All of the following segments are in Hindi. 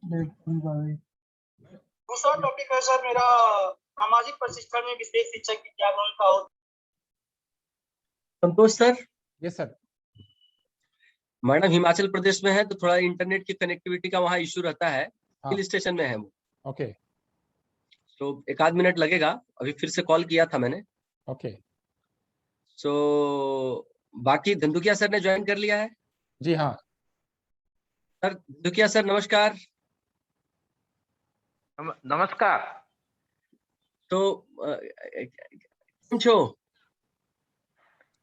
दूसरा टॉपिक है सर मेरा सामाजिक प्रशिक्षण में विशेष शिक्षक की क्या भूमिका होती है। Santosh sir. Yes sir. Madam Himachal Pradesh में है तो थोड़ा इंटरनेट की कनेक्टिविटी का वहाँ इश्यू रहता है। हाँ। हिल स्टेशन में है वो। ओके। तो 1 आध मिनट लगेगा, अभी फिर से कॉल किया था मैंने। ओके। सो बाकी धंधुकिया सर ने ज्वाइन कर लिया है? जी हाँ सर, धंधुकिया सर नमस्कार। नमस्कार। तो पूछो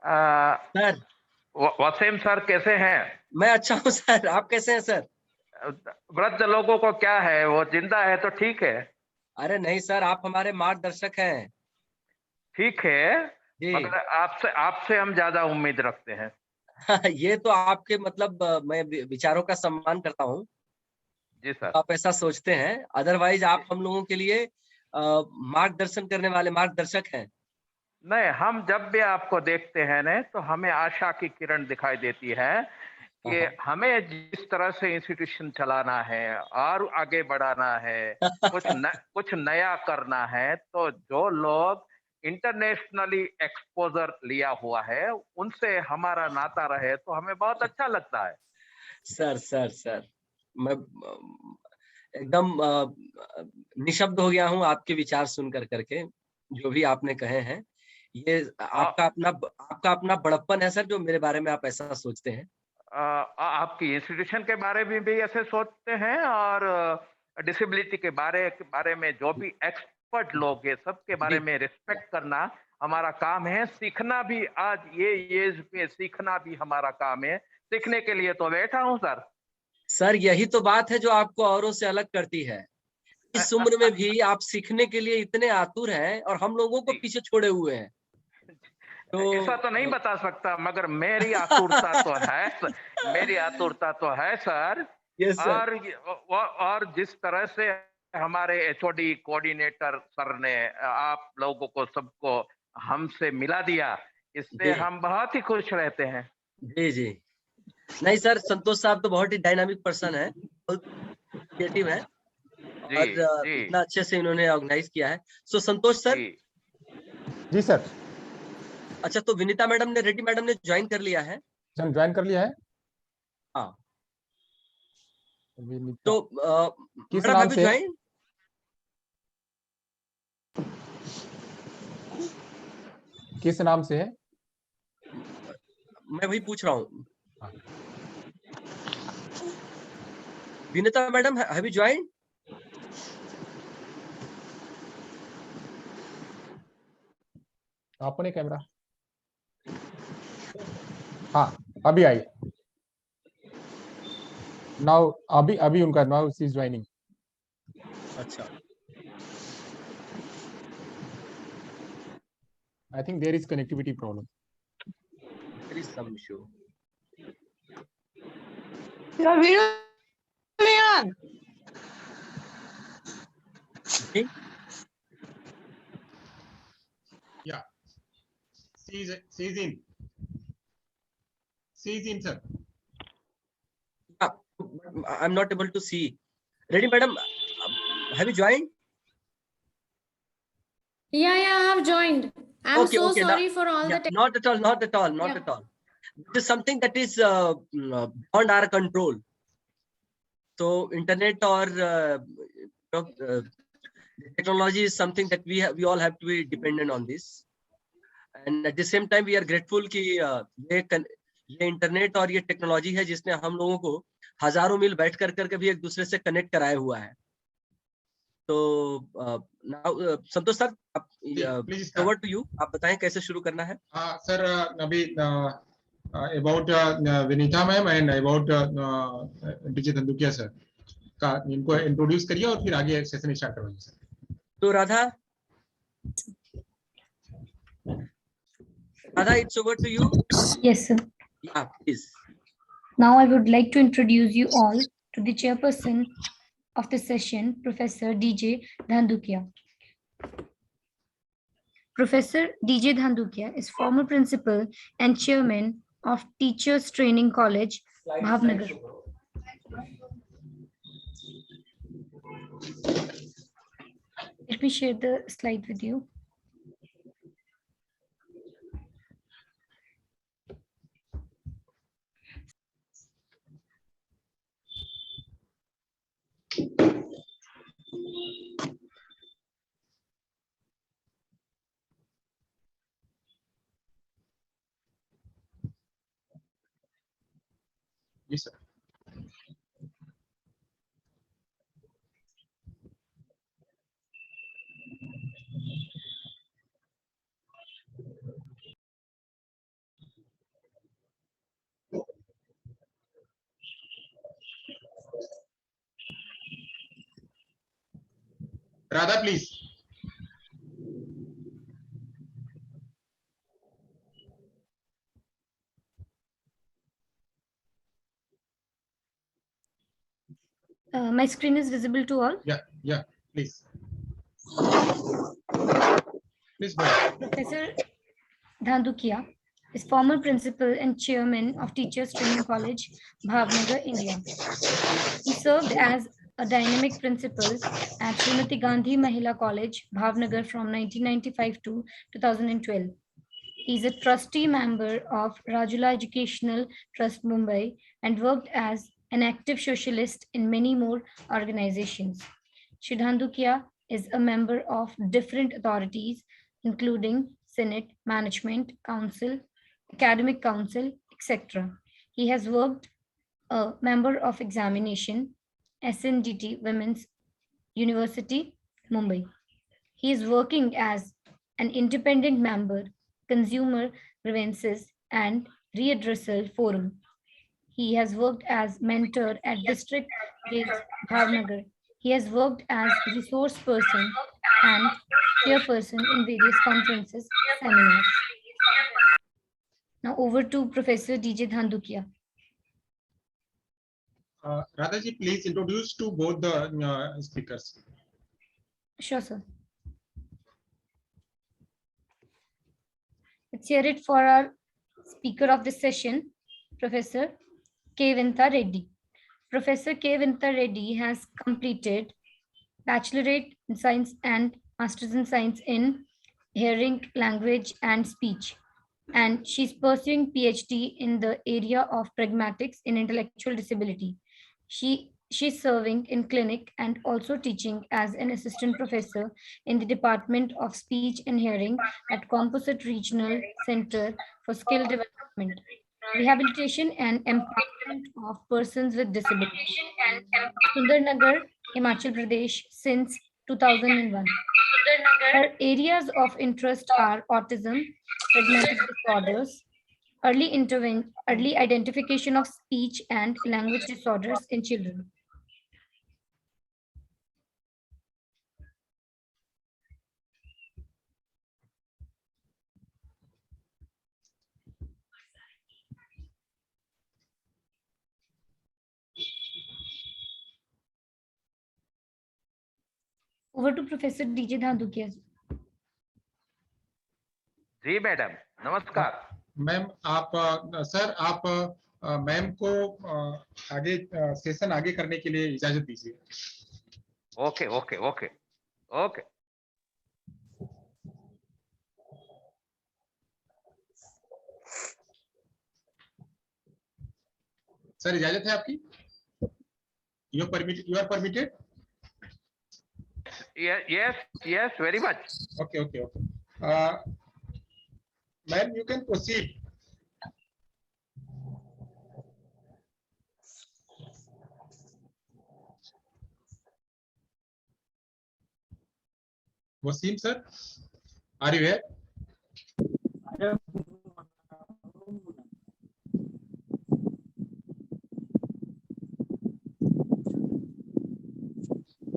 सर। वसीम सर कैसे हैं? मैं अच्छा हूँ सर, आप कैसे हैं सर? वृद्ध लोगों को क्या है, वो जिंदा है तो ठीक है। अरे नहीं सर, आप हमारे मार्गदर्शक हैं। ठीक है, जी। मगर आपसे हम ज्यादा उम्मीद रखते हैं। ये तो आपके मतलब मैं विचारों का सम्मान करता हूँ। जी सर। आप ऐसा सोचते हैं, अदरवाइज आप हम लोगों के लिए मार्गदर्शन करने वाले मार्गदर्शक हैं। नहीं, हम जब भी आपको देखते हैं ना तो हमें आशा की किरण दिखाई देती है कि हमें जिस तरह से इंस्टीट्यूशन चलाना है और आगे बढ़ाना है, कुछ नया करना है, तो जो लोग इंटरनेशनली एक्सपोजर लिया हुआ है उनसे हमारा नाता रहे तो हमें बहुत अच्छा लगता है। सर मैं एकदम निशब्द हो गया हूँ आपके विचार सुनकर करके, जो भी आपने कहे हैं। ये आपका अपना बड़प्पन है सर, जो मेरे बारे में आप ऐसा सोचते हैं। आपकी इंस्टीट्यूशन के बारे में भी ऐसे सोचते हैं और डिसेबिलिटी के बारे में जो भी एक्सपर्ट लोग हैं सबके बारे में रिस्पेक्ट करना हमारा काम है। सीखना भी, आज ये एज पे सीखना भी हमारा काम है। सीखने के लिए तो बैठा हूँ सर। सर यही तो बात है जो आपको औरों से अलग करती है। इस उम्र में भी आप सीखने के लिए इतने आतुर हैं और हम लोगों को पीछे छोड़े हुए हैं। तो ऐसा तो नहीं बता सकता, मगर मेरी आतुरता तो है। मेरी आतुरता तो है सर। Yes sir. और जिस तरह से हमारे एचओडी कोऑर्डिनेटर सर ने आप लोगों को सबको हमसे मिला दिया, इससे हम बहुत ही खुश रहते हैं। जी। नहीं सर, संतोष साहब तो बहुत ही डायनामिक पर्सन है, बहुत क्रिएटिव है और इतना अच्छे से इन्होंने ऑर्गेनाइज किया है। सो संतोष सर। जी सर। अच्छा, तो विनीता मैडम ने, रेड्डी मैडम ने ज्वाइन कर लिया है? ज्वाइन कर लिया है। हाँ। तो किस नाम से? ज्वाइन किस नाम से है? मैं वही पूछ रहा हूँ। Vinita madam, have you join? अपने कैमरा। हाँ अभी आई। नाउ अभी उनका नाउ शी इज ज्वाइनिंग। अच्छा। I think there is connectivity problem. There is some issue. Your video on. Okay. Yeah. She's in. She's in, sir. Yeah, I'm not able to see. Ready, madam? Have you joined? Yeah, I have joined. I'm okay, sorry now, for all the not at all. This is something that is beyond our control. So internet or technology is something that we all have to be dependent on this, and at the same time we are grateful कि ये इंटरनेट और ये टेक्नोलॉजी है जिसने हम लोगों को हजारों मील बैठ कर भी एक दूसरे से कनेक्ट कराया हुआ है। तो Santosh sir, over to you, आप बताएं कैसे शुरू करना है। सर अभी about Vinita ma'am and about DJ Dhandhukia sir का इनको इंट्रोड्यूस करिए और फिर आगे सेशन स्टार्ट करवाइए सर। तो Radha, it's over to you. Yes, sir. Yeah, please. Now I would like to introduce you all to the chairperson of the session, Professor DJ Dhandukia. Professor DJ Dhandukia is former principal and chairman of Teachers Training College, Bhavnagar. Let me share the slide with you. जी sir. Radha, please. My screen is visible to all. Yeah, please. Please go ahead. Professor Dhandukia is former principal and chairman of Teachers Training College, Bhavnagar, India. He served as a dynamic principal at Srimati Gandhi Mahila College, Bhavnagar from 1995 to 2012. He is a trustee member of Rajula Educational Trust, Mumbai, and worked as an active socialist in many more organizations. Shri Dhandukia is a member of different authorities, including Senate, Management Council, Academic Council, etc. He has worked a member of examination, SNDT Women's University, Mumbai. He is working as an independent member, Consumer Grievances and Readdressal Forum. He has worked as mentor at District Based Bhavnagar. He has worked as resource person and chairperson in various conferences, seminars. Now over to Professor DJ Dhandukia. Radha ji, please introduce to both the speakers. Sure, sir. Let's hear it for our speaker of this session, Professor K. Vinta Reddy. Professor K. Vinta Reddy has completed Bachelorate in Science and Masters in Science in Hearing, Language and Speech. And she's pursuing PhD in the area of pragmatics in intellectual disability. She's serving in clinic and also teaching as an assistant professor in the Department of Speech and Hearing at Composite Regional Center for Skill Development, Rehabilitation and Empowerment of Persons with Disabilities, Sundarnagar, Himachal Pradesh since 2001. Her areas of interest are autism, pragmatic disorders, early identification of speech and language disorders in children. Over to Professor DJ Dhandukia. जी मैडम, नमस्कार. मैम आप सर आप मैम को आगे सेशन आगे करने के लिए इजाजत दीजिए. Okay okay okay okay. Sir इजाजत है आपकी? You are permitted? Yes, very much. Okay. Ma'am, you can proceed. Wasim sir, are you here?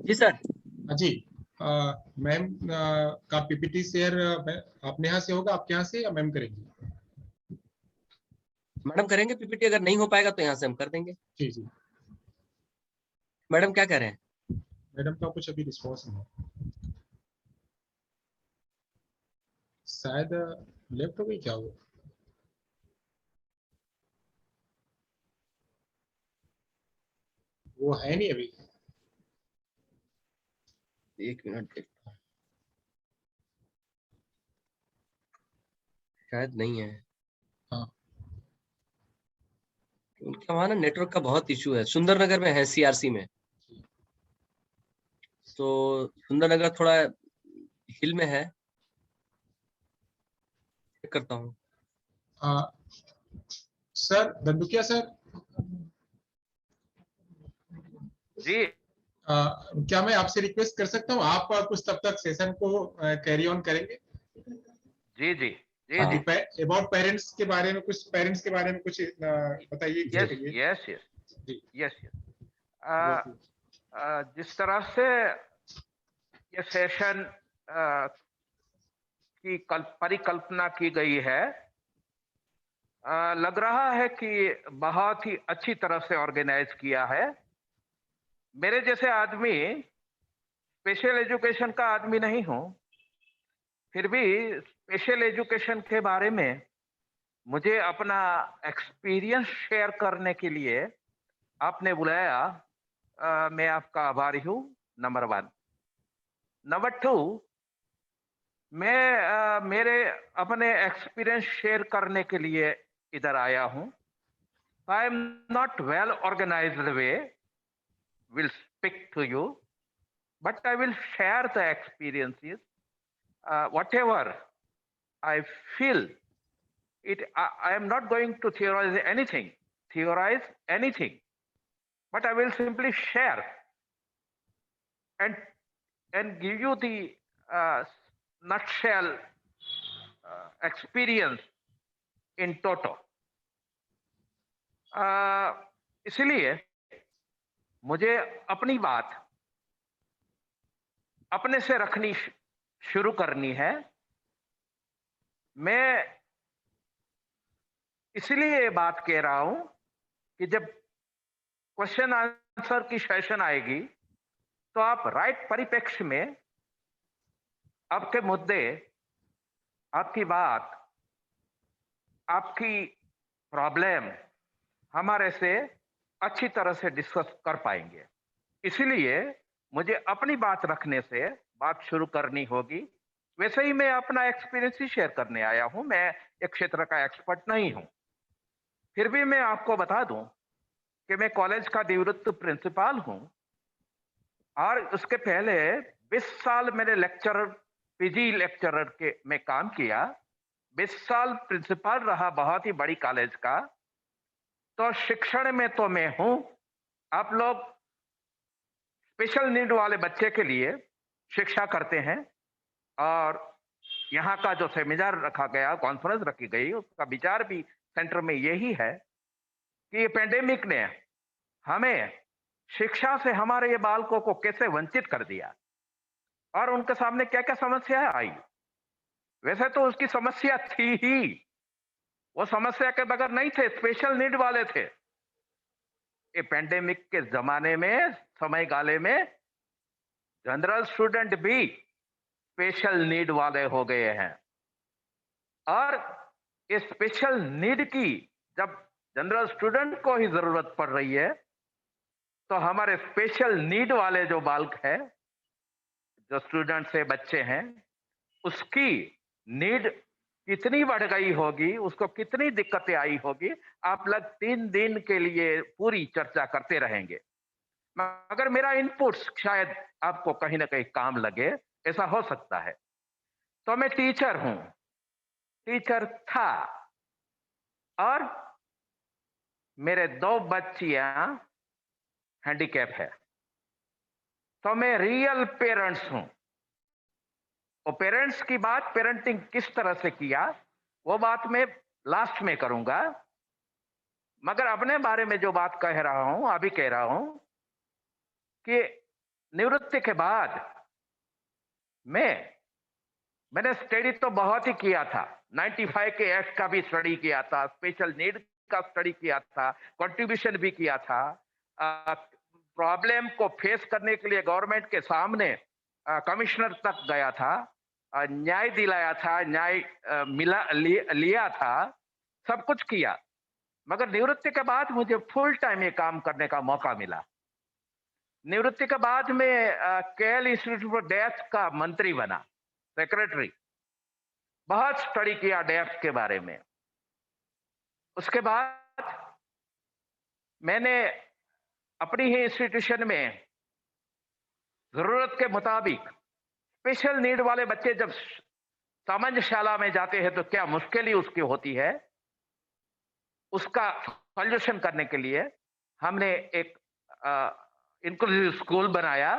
जी सर. जी मैम का पीपीटी शेयर अपने यहाँ से होगा, आपके यहाँ से या मैम करेंगी? मैडम करेंगे पीपीटी, अगर नहीं हो पाएगा तो यहाँ से हम कर देंगे. जी. मैडम क्या कह रहे हैं? मैडम का कुछ अभी रिस्पॉन्स नहीं है, शायद लेफ्ट हो गई क्या वो है नहीं अभी. एक मिनट. शायद नहीं है। हाँ। उनके वहाँ ना नेटवर्क का बहुत इशू है। सुंदरनगर में है, सीआरसी में। तो सुंदरनगर थोड़ा हिल में है। चेक करता हूँ। सर धंधुकिया सर, जी क्या मैं आपसे रिक्वेस्ट कर सकता हूँ, आप कुछ तब तक सेशन को कैरी ऑन करेंगे? जी जी जी हाँ। जी अबाउट पेरेंट्स के बारे में कुछ बताइए। यस इसके लिए। यस यस जी। यस यस जिस तरह से ये सेशन की परिकल्पना की गई है, लग रहा है कि बहुत ही अच्छी तरह से ऑर्गेनाइज किया है। मेरे जैसे आदमी स्पेशल एजुकेशन का आदमी नहीं हूं, फिर भी स्पेशल एजुकेशन के बारे में मुझे अपना एक्सपीरियंस शेयर करने के लिए आपने बुलाया। मैं आपका आभारी हूं, नंबर 1। नंबर 2, मैं मेरे अपने एक्सपीरियंस शेयर करने के लिए इधर आया हूं। I am not well organised we will speak to you, but I will share the experiences whatever I feel it. I am not going to theorize anything, but I will simply share and give you the nutshell experience in toto. इसलिए मुझे अपनी बात अपने से रखनी शुरू करनी है। मैं इसलिए ये बात कह रहा हूं कि जब क्वेश्चन आंसर की सेशन आएगी तो आप राइट परिप्रेक्ष्य में आपके मुद्दे, आपकी बात, आपकी प्रॉब्लम हमारे से अच्छी तरह से डिस्कस कर पाएंगे। इसलिए मुझे अपनी बात रखने से बात शुरू करनी होगी। वैसे ही मैं अपना एक्सपीरियंस ही शेयर करने आया हूं, मैं एक क्षेत्र का एक्सपर्ट नहीं हूं। फिर भी मैं आपको बता दूं कि मैं कॉलेज का निवृत्त प्रिंसिपल हूं और उसके पहले 20 साल मैंने लेक्चरर, पीजी लेक्चरर के में काम किया। 20 साल प्रिंसिपल रहा बहुत ही बड़ी कॉलेज का। तो शिक्षण में तो मैं हूं। आप लोग स्पेशल नीड वाले बच्चे के लिए शिक्षा करते हैं और यहाँ का जो सेमिनार रखा गया, कॉन्फ्रेंस रखी गई, उसका विचार भी सेंटर में यही है कि ये पेंडेमिक ने हमें शिक्षा से हमारे ये बालकों को कैसे वंचित कर दिया और उनके सामने क्या क्या समस्या आई। वैसे तो उसकी समस्या थी ही, वो समस्या के बगैर नहीं थे, स्पेशल नीड वाले थे। ये पेंडेमिक के जमाने में, समय गाले में जनरल स्टूडेंट भी स्पेशल नीड वाले हो गए हैं। और इस स्पेशल नीड की जब जनरल स्टूडेंट को ही जरूरत पड़ रही है तो हमारे स्पेशल नीड वाले जो बालक है, जो स्टूडेंट से बच्चे हैं, उसकी नीड कितनी बढ़ गई होगी, उसको कितनी दिक्कतें आई होगी, आप लोग 3 दिन के लिए पूरी चर्चा करते रहेंगे। मगर मेरा इनपुट शायद आपको कहीं ना कहीं काम लगे, ऐसा हो सकता है। तो मैं टीचर हूं, टीचर था और मेरे 2 बच्चियां हैंडीकैप है। तो मैं रियल पेरेंट्स हूं। और पेरेंट्स की बात, पेरेंटिंग किस तरह से किया, वो बात मैं लास्ट में करूंगा। मगर अपने बारे में जो बात कह रहा हूं, अभी कह रहा हूं कि निवृत्ति के बाद मैंने स्टडी तो बहुत ही किया था। 95 के एक्ट का भी स्टडी किया था, स्पेशल नीड का स्टडी किया था, कंट्रीब्यूशन भी किया था। प्रॉब्लम को फेस करने के लिए गवर्नमेंट के सामने कमिश्नर तक गया था, न्याय दिलाया था, न्याय लिया था, सब कुछ किया। मगर निवृत्ति के बाद मुझे फुल टाइम ये काम करने का मौका मिला। निवृत्ति के बाद में केएल इंस्टीट्यूट फॉर डेथ का मंत्री बना, सेक्रेटरी। बहुत स्टडी किया डेफ के बारे में। उसके बाद मैंने अपनी ही इंस्टीट्यूशन में जरूरत के मुताबिक स्पेशल नीड वाले बच्चे जब सामान्य शाला में जाते हैं तो क्या मुश्किल उसकी होती है, उसका सॉल्यूशन करने के लिए हमने एक इंक्लूसिव स्कूल बनाया।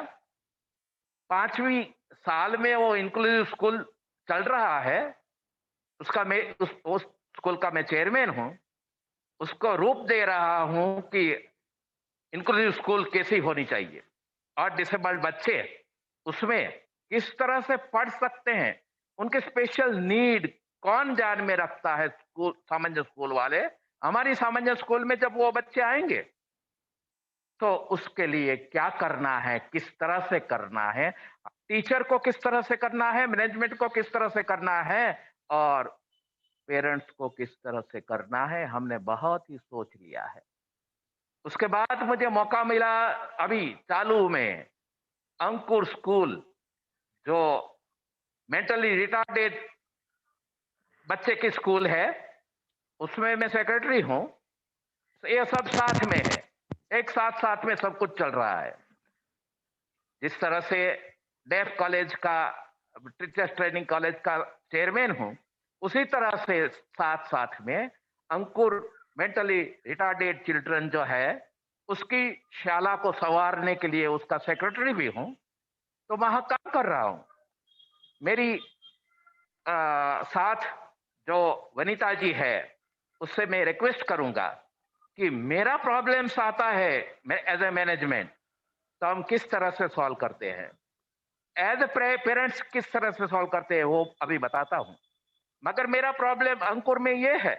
5वीं साल में वो इंक्लूसिव स्कूल चल रहा है, उसका मैं उस स्कूल का मैं चेयरमैन हूं। उसको रूप दे रहा हूं कि इंक्लूसिव स्कूल कैसी होनी चाहिए और डिसेबल्ड बच्चे उसमें किस तरह से पढ़ सकते हैं, उनके स्पेशल नीड कौन ध्यान में रखता है। स्कूल सामान्य स्कूल वाले, हमारी सामान्य स्कूल में जब वो बच्चे आएंगे तो उसके लिए क्या करना है, किस तरह से करना है, टीचर को किस तरह से करना है, मैनेजमेंट को किस तरह से करना है और पेरेंट्स को किस तरह से करना है, हमने बहुत ही सोच लिया है। उसके बाद मुझे मौका मिला अभी चालू में अंकुर स्कूल, जो मेंटली रिटार्डेड बच्चे की स्कूल है, उसमें मैं सेक्रेटरी हूं। ये सब साथ में है, एक साथ साथ में सब कुछ चल रहा है। जिस तरह से डेफ कॉलेज का, टीचर्स ट्रेनिंग कॉलेज का चेयरमैन हूं, उसी तरह से साथ साथ में अंकुर मेंटली रिटार्डेड चिल्ड्रन जो है उसकी शाला को संवारने के लिए उसका सेक्रेटरी भी हूं, तो वहां काम कर रहा हूं। मेरी साथ जो वनिता जी है उससे मैं रिक्वेस्ट करूंगा कि मेरा प्रॉब्लम्स आता है एज ए मैनेजमेंट तो हम किस तरह से सॉल्व करते हैं, एज ए पेरेंट्स किस तरह से सॉल्व करते हैं वो अभी बताता हूं। मगर मेरा प्रॉब्लम अंकुर में ये है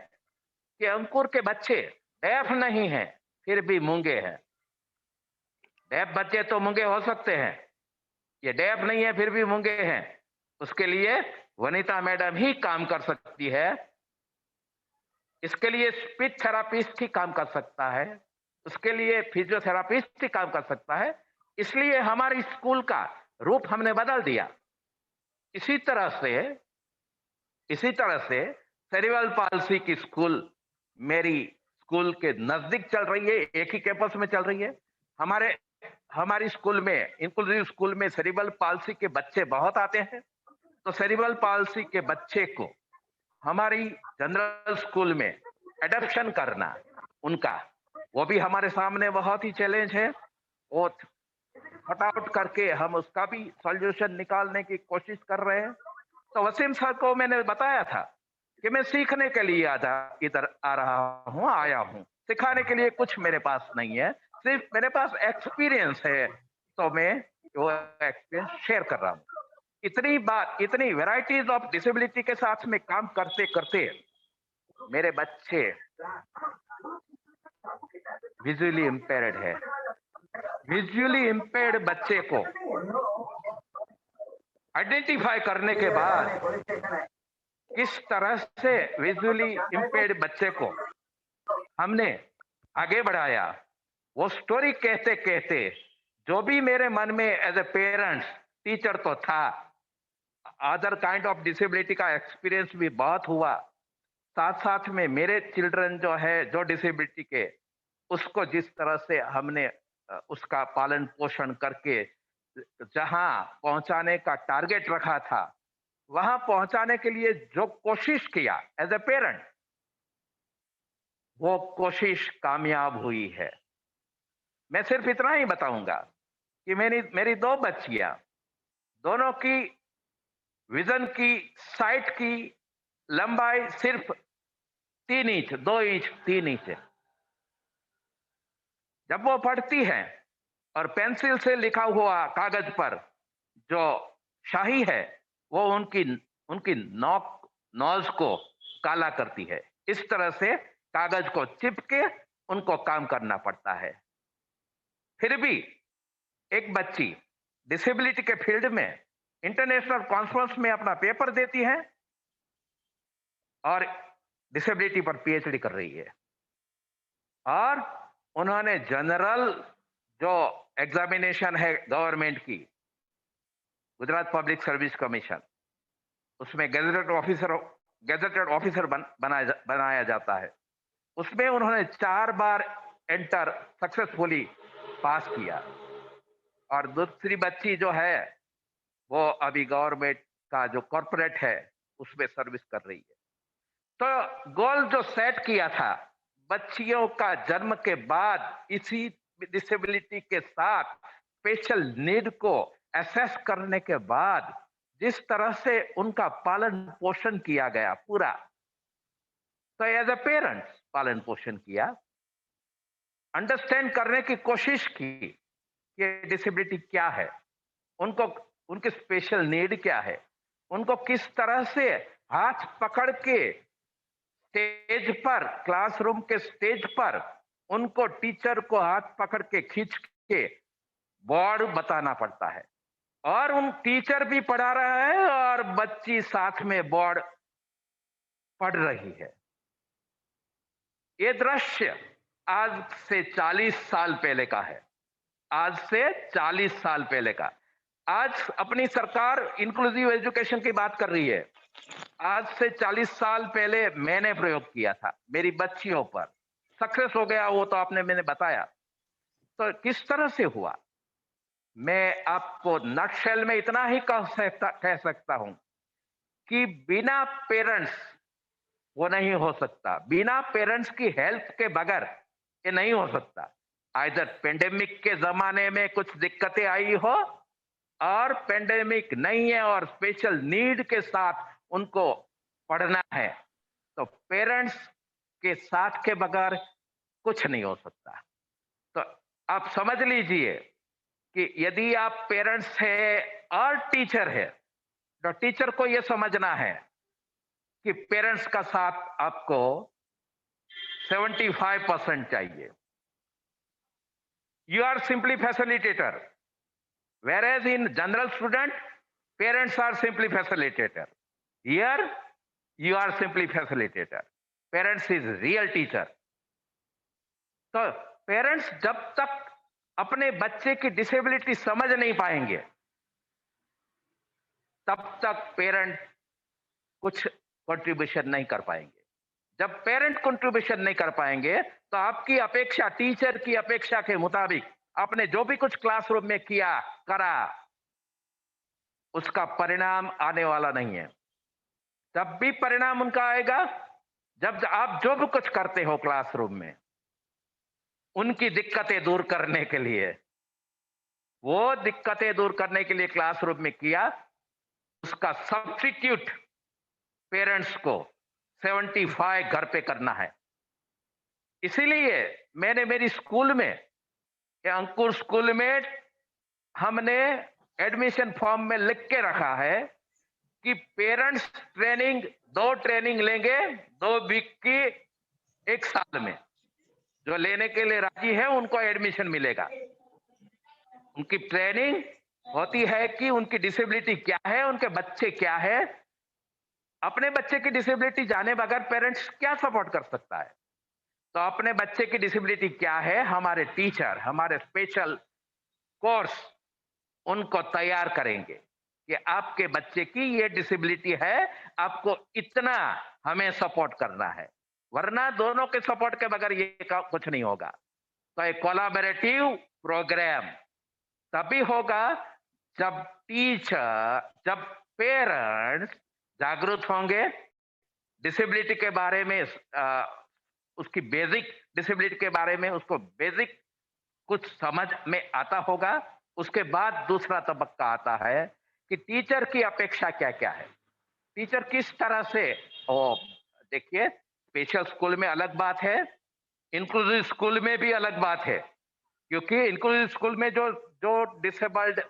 कि अंकुर के बच्चे डेफ नहीं हैं फिर भी मूंगे हैं। डेफ बच्चे तो मूंगे हो सकते हैं, ये डेफ नहीं है फिर भी मूंगे हैं, उसके लिए वनिता मैडम ही काम कर सकती है। इसके लिए स्पीच थेरापिस्ट ही काम कर सकता है, उसके लिए फिजियोथेरापिस्ट ही काम कर सकता है। इसलिए हमारे स्कूल का रूप हमने बदल दिया। इसी तरह से सेरिब्रल पाल्सी की स्कूल मेरी स्कूल के नजदीक चल रही है, एक ही कैंपस में चल रही है। हमारी स्कूल में, इंक्लूसिव स्कूल में सेरिब्रल पाल्सी के बच्चे बहुत आते हैं, तो सेरिब्रल पाल्सी के बच्चे को हमारी जनरल स्कूल में एडॉप्शन करना उनका, वो भी हमारे सामने बहुत ही चैलेंज है। वो फटाफट करके हम उसका भी सॉल्यूशन निकालने की कोशिश कर रहे हैं। तो वसीम सर को मैंने बताया था कि मैं सीखने के लिए इधर आया हूं, सिखाने के लिए कुछ मेरे पास नहीं है, सिर्फ मेरे पास एक्सपीरियंस है, तो मैं वो एक्सपीरियंस शेयर कर रहा हूं। इतनी वैरायटीज ऑफ डिसेबिलिटी के साथ में काम करते करते मेरे बच्चे विजुअली इम्पेयर्ड है। विजुअली इम्पेयर्ड बच्चे को आइडेंटिफाई करने के बाद किस तरह से विजुअली इम्पेयर्ड बच्चे को हमने आगे बढ़ाया, वो स्टोरी कहते कहते जो भी मेरे मन में एज ए पेरेंट्स, टीचर तो था, अदर काइंड ऑफ डिसेबिलिटी का एक्सपीरियंस भी बहुत हुआ, साथ साथ में मेरे चिल्ड्रन जो है जो डिसेबिलिटी के, उसको जिस तरह से हमने उसका पालन पोषण करके जहां पहुंचाने का टारगेट रखा था वहां पहुंचाने के लिए जो कोशिश किया एज ए पेरेंट, वो कोशिश कामयाब हुई है। मैं सिर्फ इतना ही बताऊंगा कि मेरी 2 बच्चियां, दोनों की विजन की साइट की लंबाई सिर्फ 3 इंच, 2 इंच 3 इंच है। जब वो पढ़ती हैं और पेंसिल से लिखा हुआ कागज पर जो शाही है वो उनकी नोज को काला करती है। इस तरह से कागज को चिपके उनको काम करना पड़ता है। फिर भी एक बच्ची डिसेबिलिटी के फील्ड में इंटरनेशनल कॉन्फ्रेंस में अपना पेपर देती है और डिसेबिलिटी पर पीएचडी कर रही है, और उन्होंने जनरल जो एग्जामिनेशन है गवर्नमेंट की, गुजरात पब्लिक सर्विस कमीशन, उसमें गेजेटेड ऑफिसर बनाया जाता है। उसमें उन्होंने 4 बार एंटर सक्सेसफुली पास किया। और दूसरी बच्ची जो है वो अभी गवर्नमेंट का जो कॉर्पोरेट है उसमें सर्विस कर रही है। तो गोल जो सेट किया था, बच्चियों का जन्म के बाद इसी डिसेबिलिटी के साथ स्पेशल नीड को असेस करने के बाद जिस तरह से उनका पालन पोषण किया गया पूरा, तो एज अ पेरेंट्स पालन पोषण किया, अंडरस्टैंड करने की कोशिश की कि डिसेबिलिटी क्या है, उनको उनकी स्पेशल नीड क्या है, उनको किस तरह से हाथ पकड़ के स्टेज पर, क्लासरूम के स्टेज पर उनको टीचर को हाथ पकड़ के खींच के बोर्ड बताना पड़ता है। और उन टीचर भी पढ़ा रहा है और बच्ची साथ में बोर्ड पढ़ रही है। ये दृश्य आज से 40 साल पहले का है। आज से 40 साल पहले का। आज अपनी सरकार इंक्लूसिव एजुकेशन की बात कर रही है। आज से 40 साल पहले मैंने प्रयोग किया था मेरी बच्चियों पर, सक्सेस हो गया वो तो मैंने बताया। तो किस तरह से हुआ, मैं आपको नटशेल में इतना ही कह सकता हूं कि बिना पेरेंट्स वो नहीं हो सकता, बिना पेरेंट्स की हेल्प के बगैर ये नहीं हो सकता। आइदर पेंडेमिक के जमाने में कुछ दिक्कतें आई हो और पेंडेमिक नहीं है और स्पेशल नीड के साथ उनको पढ़ना है, तो पेरेंट्स के साथ के बगैर कुछ नहीं हो सकता। तो आप समझ लीजिए कि यदि आप पेरेंट्स है और टीचर है, तो टीचर को यह समझना है कि पेरेंट्स का साथ आपको 75% चाहिए। You are simply facilitator, whereas in general student, parents are simply facilitator. Here, you are simply facilitator. Parents is real teacher. तो पेरेंट्स जब तक अपने बच्चे की डिसेबिलिटी समझ नहीं पाएंगे, तब तक पेरेंट कुछ कंट्रीब्यूशन नहीं कर पाएंगे। जब पेरेंट कंट्रीब्यूशन नहीं कर पाएंगे तो आपकी अपेक्षा, टीचर की अपेक्षा के मुताबिक आपने जो भी कुछ क्लासरूम में किया करा, उसका परिणाम आने वाला नहीं है। तब भी परिणाम उनका आएगा जब आप जो भी कुछ करते हो क्लासरूम में, उनकी दिक्कतें दूर करने के लिए, वो दिक्कतें दूर करने के लिए क्लासरूम में किया, उसका सब्स्टिट्यूट पेरेंट्स को 75 घर पे करना है। इसीलिए मैंने मेरी स्कूल में, अंकुर स्कूल में, हमने एडमिशन फॉर्म में लिख के रखा है कि पेरेंट्स ट्रेनिंग 2 ट्रेनिंग लेंगे 2 वीक की 1 साल में। जो लेने के लिए राजी है उनको एडमिशन मिलेगा। उनकी ट्रेनिंग होती है कि उनकी डिसेबिलिटी क्या है, उनके बच्चे क्या है। अपने बच्चे की डिसेबिलिटी जाने बगैर पेरेंट्स क्या सपोर्ट कर सकता है। तो अपने बच्चे की डिसेबिलिटी क्या है, हमारे टीचर, हमारे स्पेशल कोर्स उनको तैयार करेंगे कि आपके बच्चे की ये डिसेबिलिटी है, आपको इतना हमें सपोर्ट करना है, वरना दोनों के सपोर्ट के बगैर ये कुछ नहीं होगा। तो एक कोलैबोरेटिव प्रोग्राम तभी होगा जब टीचर, जब पेरेंट्स जागरूक होंगे, डिसेबिलिटी के बारे में, उसकी बेसिक डिसेबिलिटी के बारे में उसको बेसिक कुछ समझ में आता होगा। उसके बाद दूसरा तबक्का आता है कि टीचर की अपेक्षा क्या क्या है, टीचर किस तरह से। देखिए, स्पेशल स्कूल में अलग बात है, इंक्लूसिव स्कूल में भी अलग बात है, क्योंकि इंक्लूसिव स्कूल में जो डिसेबल्ड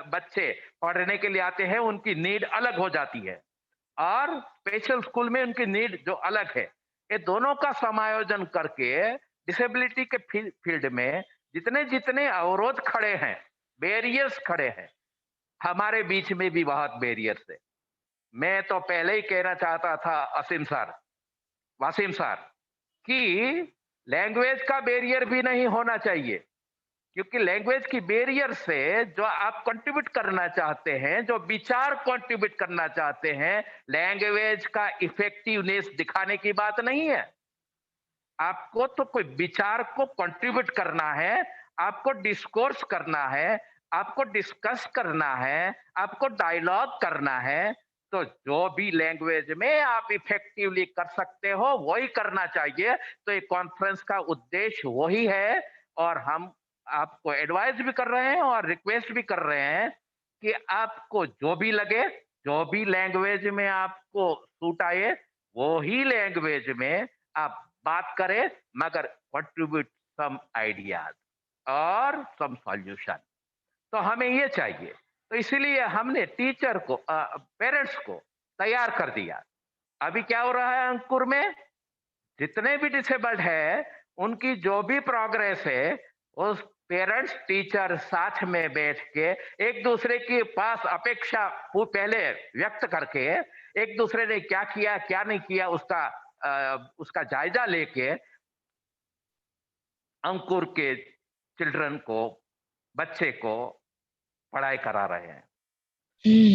बच्चे पढ़ने के लिए आते हैं उनकी नीड अलग हो जाती है, और स्पेशल स्कूल में उनकी नीड जो अलग है। ये दोनों का समायोजन करके डिसेबिलिटी के फील्ड में जितने जितने अवरोध खड़े हैं, बैरियर्स खड़े हैं, हमारे बीच में भी बहुत बैरियर्स है। मैं तो पहले ही कहना चाहता था वासिम सर कि लैंग्वेज का बैरियर भी नहीं होना चाहिए। क्योंकि लैंग्वेज की बैरियर से जो आप कंट्रीब्यूट करना चाहते हैं, जो विचार कंट्रीब्यूट करना चाहते हैं, लैंग्वेज का इफेक्टिवनेस दिखाने की बात नहीं है। आपको तो कोई विचार को कंट्रीब्यूट करना है, आपको डिस्कोर्स करना है, आपको डिस्कस करना है, आपको डायलॉग करना है। तो जो भी लैंग्वेज में आप इफेक्टिवली कर सकते हो वही करना चाहिए। तो ये कॉन्फ्रेंस का उद्देश्य वही है, और हम आपको एडवाइस भी कर रहे हैं और रिक्वेस्ट भी कर रहे हैं कि आपको जो भी लगे, जो भी लैंग्वेज में आपको सूट आए, वो ही लैंग्वेज में आप बात करें, मगर कंट्रीब्यूट सम आइडियाज और सम सॉल्यूशन। तो हमें ये चाहिए। तो इसीलिए हमने टीचर को, पेरेंट्स को तैयार कर दिया। अभी क्या हो रहा है अंकुर में, जितने भी डिसेबल्ड है उनकी जो भी प्रोग्रेस है, उस पेरेंट्स टीचर साथ में बैठ के एक दूसरे के पास अपेक्षा पहले व्यक्त करके, एक दूसरे ने क्या किया क्या नहीं किया उसका जायजा लेके अंकुर के चिल्ड्रन को, बच्चे को पढ़ाई करा रहे हैं।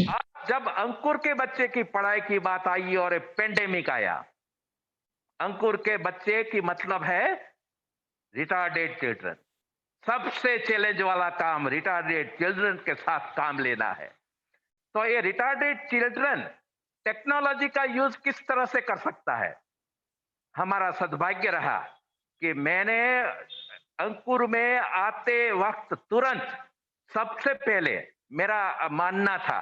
अब जब अंकुर के बच्चे की पढ़ाई की बात आई और पेंडेमिक आया, अंकुर के बच्चे की मतलब है रिटार्डेड चिल्ड्रन। सबसे चैलेंज वाला काम रिटार्डेड चिल्ड्रन के साथ काम लेना है। तो ये रिटार्डेड चिल्ड्रन टेक्नोलॉजी का यूज किस तरह से कर सकता है। हमारा सद्भाग्य रहा कि मैंने अंकुर में आते वक्त तुरंत सबसे पहले मेरा मानना था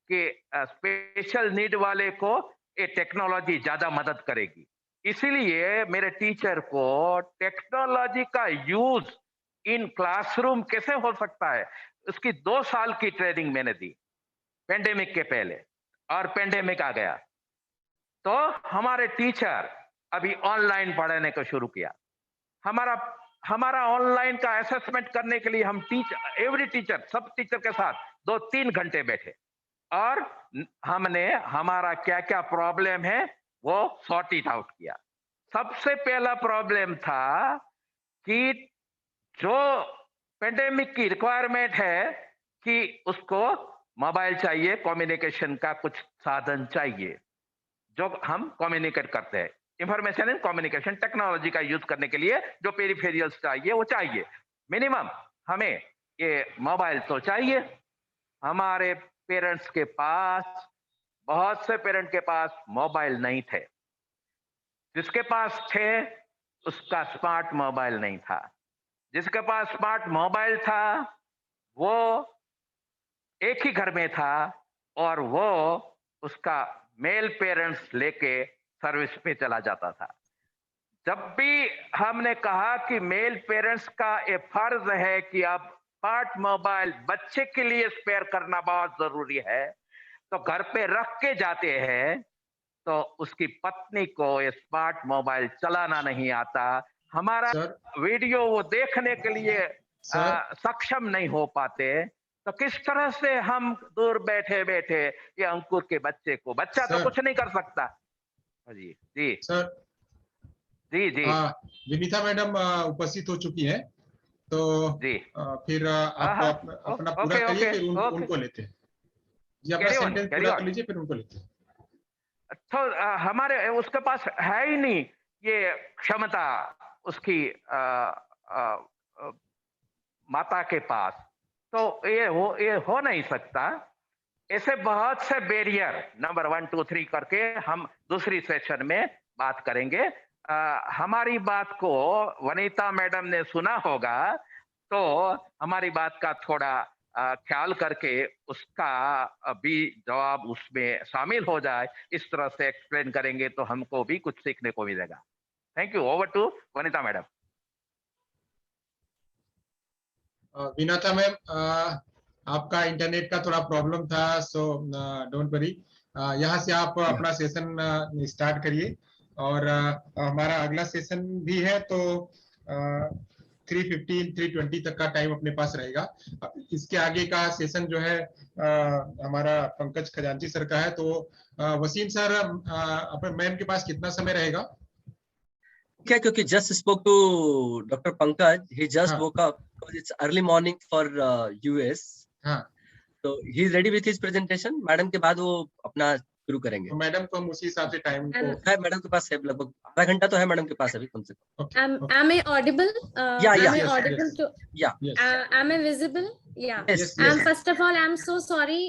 कि स्पेशल नीड वाले को ये टेक्नोलॉजी ज्यादा मदद करेगी। इसीलिए मेरे टीचर को टेक्नोलॉजी का यूज इन क्लासरूम कैसे हो सकता है, उसकी 2 साल की ट्रेनिंग मैंने दी पेंडेमिक के पहले, और पेंडेमिक आ गया तो हमारे टीचर अभी ऑनलाइन पढ़ाने को शुरू किया। हमारा ऑनलाइन का असेसमेंट करने के लिए हम एवरी टीचर, सब टीचर के साथ 2-3 घंटे बैठे और हमने हमारा क्या क्या प्रॉब्लम है वो सॉर्ट इट आउट किया। सबसे पहला प्रॉब्लम था कि जो पेंडेमिक की रिक्वायरमेंट है कि उसको मोबाइल चाहिए, कम्युनिकेशन का कुछ साधन चाहिए जो हम कम्युनिकेट करते हैं, इंफॉर्मेशन एंड कम्युनिकेशन टेक्नोलॉजी का यूज करने के लिए जो पेरिफेरियल्स चाहिए वो चाहिए। मिनिमम हमें ये मोबाइल तो चाहिए। हमारे पेरेंट्स के पास, बहुत से पेरेंट के पास मोबाइल नहीं थे, जिसके पास थे उसका स्मार्ट मोबाइल नहीं था, जिसके पास स्मार्ट मोबाइल था वो एक ही घर में था और वो उसका मेल पेरेंट्स लेके सर्विस पे चला जाता था। जब भी हमने कहा कि मेल पेरेंट्स का ये फर्ज है कि अब स्मार्ट मोबाइल बच्चे के लिए स्पेयर करना बहुत जरूरी है, तो घर पे रख के जाते हैं तो उसकी पत्नी को ये स्मार्ट मोबाइल चलाना नहीं आता, हमारा वीडियो वो देखने के लिए सक्षम नहीं हो पाते। तो किस तरह से हम दूर बैठे बैठे ये अंकुर के बच्चे को, बच्चा तो कुछ नहीं कर सकता। जी जी सर, जी जी विनीता मैडम उपस्थित हो चुकी है, तो जी फिर आप अपना पूरा करिए, फिर उनको लेते हैं। जी, अपना सेंटेंस पूरा कर लीजिए, फिर उनको लेते हैं। तो हमारे उसके पास है ही नहीं ये क्षमता उसकी माता के पास, तो ये हो नहीं सकता। ऐसे बहुत से बैरियर नंबर 1 2 3 करके हम दूसरी सेशन में बात करेंगे। हमारी बात को वनीता मैडम ने सुना होगा, तो हमारी बात का थोड़ा ख्याल करके उसका भी जवाब उसमें शामिल हो जाए, इस तरह से एक्सप्लेन करेंगे तो हमको भी कुछ सीखने को मिलेगा। Thank you. Over to Vanita madam. Vinita ma'am, आपका इंटरनेट का थोड़ा प्रॉब्लम था, सो डोंट वरी, यहाँ से आप अपना सेशन स्टार्ट करिए। और हमारा अगला सेशन भी है, तो 3:15 3:20 तक का टाइम अपने पास रहेगा। इसके आगे का सेशन जो है हमारा पंकज खजांची सर का है, तो वसीम सर, मैम के पास कितना समय रहेगा? क्या, क्योंकि just spoke to doctor Pankaj, he just हाँ। Woke up because it's early morning for US, हाँ, तो he is ready with his presentation. Madam के बाद वो अपना शुरू करेंगे। तो मैडम को हम उसी हिसाब से टाइम को है मैडम के पास, है लगभग आधा घंटा तो है मैडम के पास अभी कम से कम। Okay, okay. Am I audible? Yeah, Am yeah. I Yes, audible yes. to? या Yes. Am I visible? Yeah. Yes Yes, yes yes. First of all, I'm so sorry.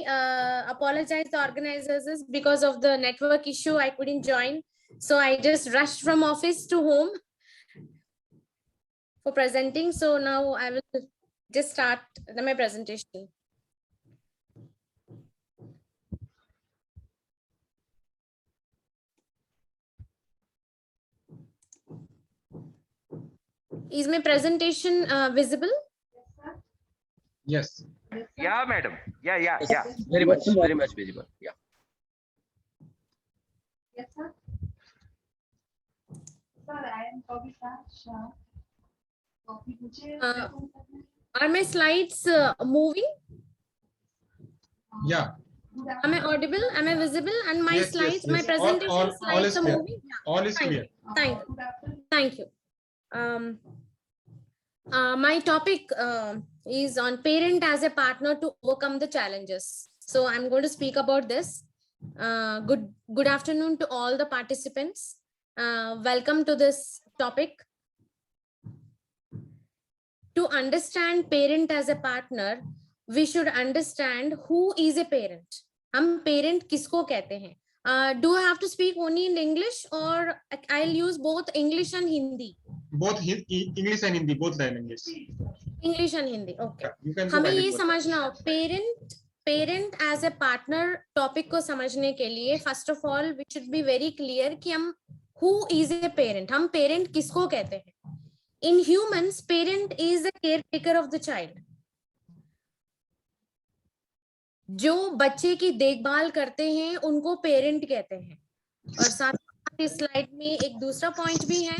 Apologize to organizers because of the network issue. I couldn't join, so I just rushed from office to home for presenting. So now I will just start my presentation. Is my presentation visible? Yes. Yeah, madam. Yeah. Very much visible. या Yes, sir. Sir, I am Kavita Shah. Copy मुझे Are my slides moving? Yeah. Am I audible? Am I visible? And my Yes, yes, slides, my yes. presentation All slides is are clear. moving. Yeah. All is Thank clear. Thank you. Thank you. My topic is on parent as a partner to overcome the challenges. So I'm going to speak about this. Good afternoon to all the participants. Welcome to this topic. To understand parent as a partner, we should understand who is a parent. हम parent किसको कहते हैं? Do I have to speak only in English or I'll use both English and Hindi? Both English and Hindi, both languages. English and Hindi. Okay. You can go हमें ahead ये with समझना हो parent as a partner topic को समझने के लिए first of all we should be very clear कि हम who is a parent, हम parent किसको कहते हैं? In humans, parent is the caretaker of the child. जो बच्चे की देखभाल करते हैं उनको पेरेंट कहते हैं। और साथ इस स्लाइड में एक दूसरा पॉइंट भी है।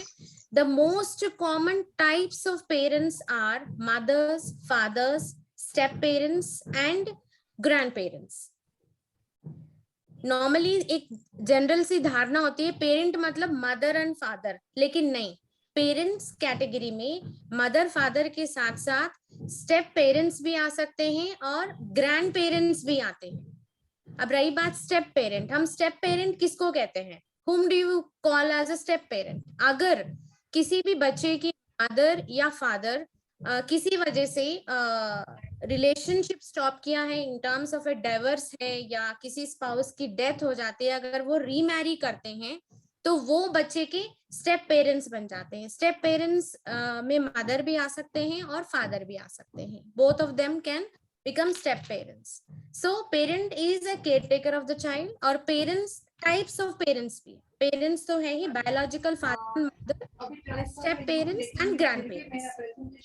The most common types of parents are mothers, fathers, step parents and grandparents. Normally एक जनरल सी धारणा होती है पेरेंट मतलब मदर एंड फादर, लेकिन नहीं, पेरेंट्स कैटेगरी में मदर फादर के साथ साथ स्टेप पेरेंट्स भी आ सकते हैं और ग्रैंड पेरेंट्स भी आते हैं। अब रही बात स्टेप पेरेंट, हम स्टेप पेरेंट किसको कहते हैं? Whom do you call as a step parent? अगर किसी भी बच्चे की मदर या फादर किसी वजह से रिलेशनशिप स्टॉप किया है in terms of a diverse है या किसी स्पाउस की डेथ हो जाती है, अगर वो रीमैरी करते हैं तो वो बच्चे के स्टेप पेरेंट्स बन जाते हैं। स्टेप पेरेंट्स में मदर भी आ सकते हैं और फादर भी आ सकते हैं। Both of them can become step parents. So parent is a caretaker of the child. और पेरेंट्स टाइप्स ऑफ पेरेंट्स भी, पेरेंट्स तो है ही biological father mother, step parents and grand parents,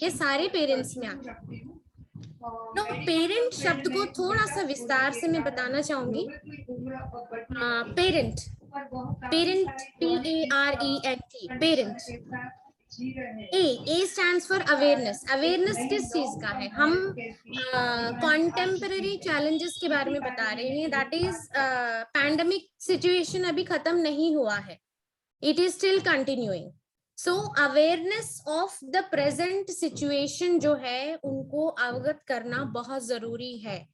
ये सारे पेरेंट्स में आते हैं। नो पेरेंट शब्द को थोड़ा सा विस्तार से मैं बताना चाहूंगी। Parent P-A-R-E-N-T, parent. A stands for awareness. Awareness किस चीज का है? हम contemporary challenges के बारे में बता रहे हैं। That is pandemic situation अभी खत्म नहीं हुआ है. It is still continuing. So awareness of the present situation जो है उनको अवगत करना बहुत जरूरी है।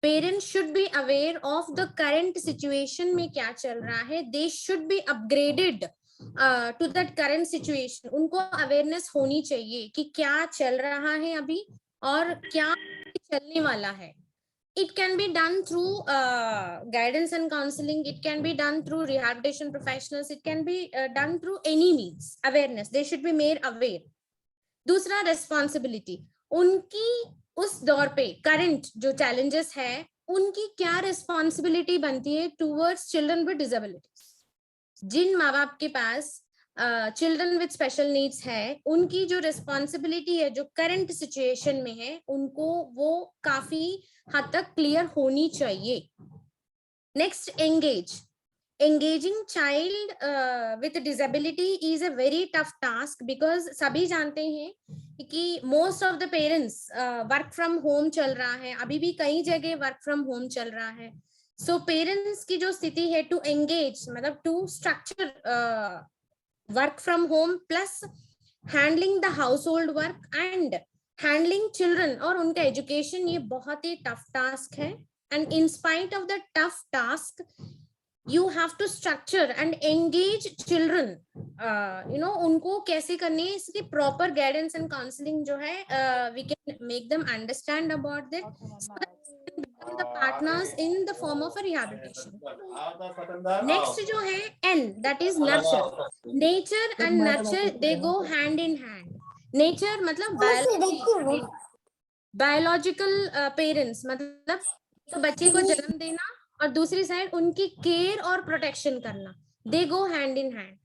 Parents should be aware of the current situation में क्या चल रहा है. They should be upgraded to that current situation. उनको awareness होनी चाहिए कि क्या चल रहा है अभी और क्या चलने वाला है. It can be done through guidance and counseling. It can be done through rehabilitation professionals. It can be done through any means. Awareness. They should be made aware. दूसरा responsibility. उनकी उस दौर पे करंट जो challenges है उनकी क्या responsibility बनती है towards children with disabilities. जिन माँ बाप के पास children with special needs है उनकी जो responsibility है जो current situation में है उनको वो काफी हद तक क्लियर होनी चाहिए. Next, engage. Engaging child with disability is a very tough task because सभी जानते हैं कि most of the parents work from home चल रहा है, अभी भी कई जगह work from home चल रहा है. So parents की जो स्थिति है to engage मतलब to structure work from home plus handling the household work and handling children और उनका education, ये बहुत ही tough task है. And in spite of the tough task, you have to structure and engage children. उनको कैसे करनी है, इसकी proper guidance and counseling जो है, we can make them understand about that, so that they can become the partners in the form of a rehabilitation. Next जो है N, that is nurture. Nature and nurture, they go hand in hand. Nature मतलब biological parents, मतलब तो बच्चे को जन्म देना और दूसरी साइड उनकी केयर और प्रोटेक्शन करना, they go hand in hand,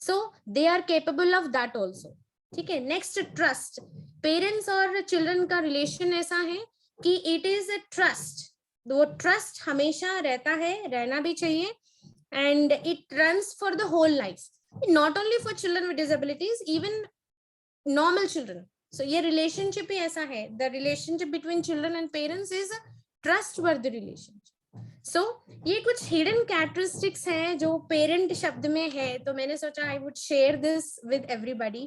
so they are capable of that also. ठीक है. Next trust. पेरेंट्स और चिल्ड्रन का रिलेशन ऐसा है कि इट इज अ ट्रस्ट. वो ट्रस्ट हमेशा रहता है, रहना भी चाहिए, and it runs for the whole life, not only for children with disabilities, even normal children. So ये रिलेशनशिप ही ऐसा है. The relationship between children and parents is trustworthy relationship. सो ये कुछ हिडन कैरेक्टरिस्टिक्स हैं जो पेरेंट शब्द में है, तो मैंने सोचा I would share this with everybody.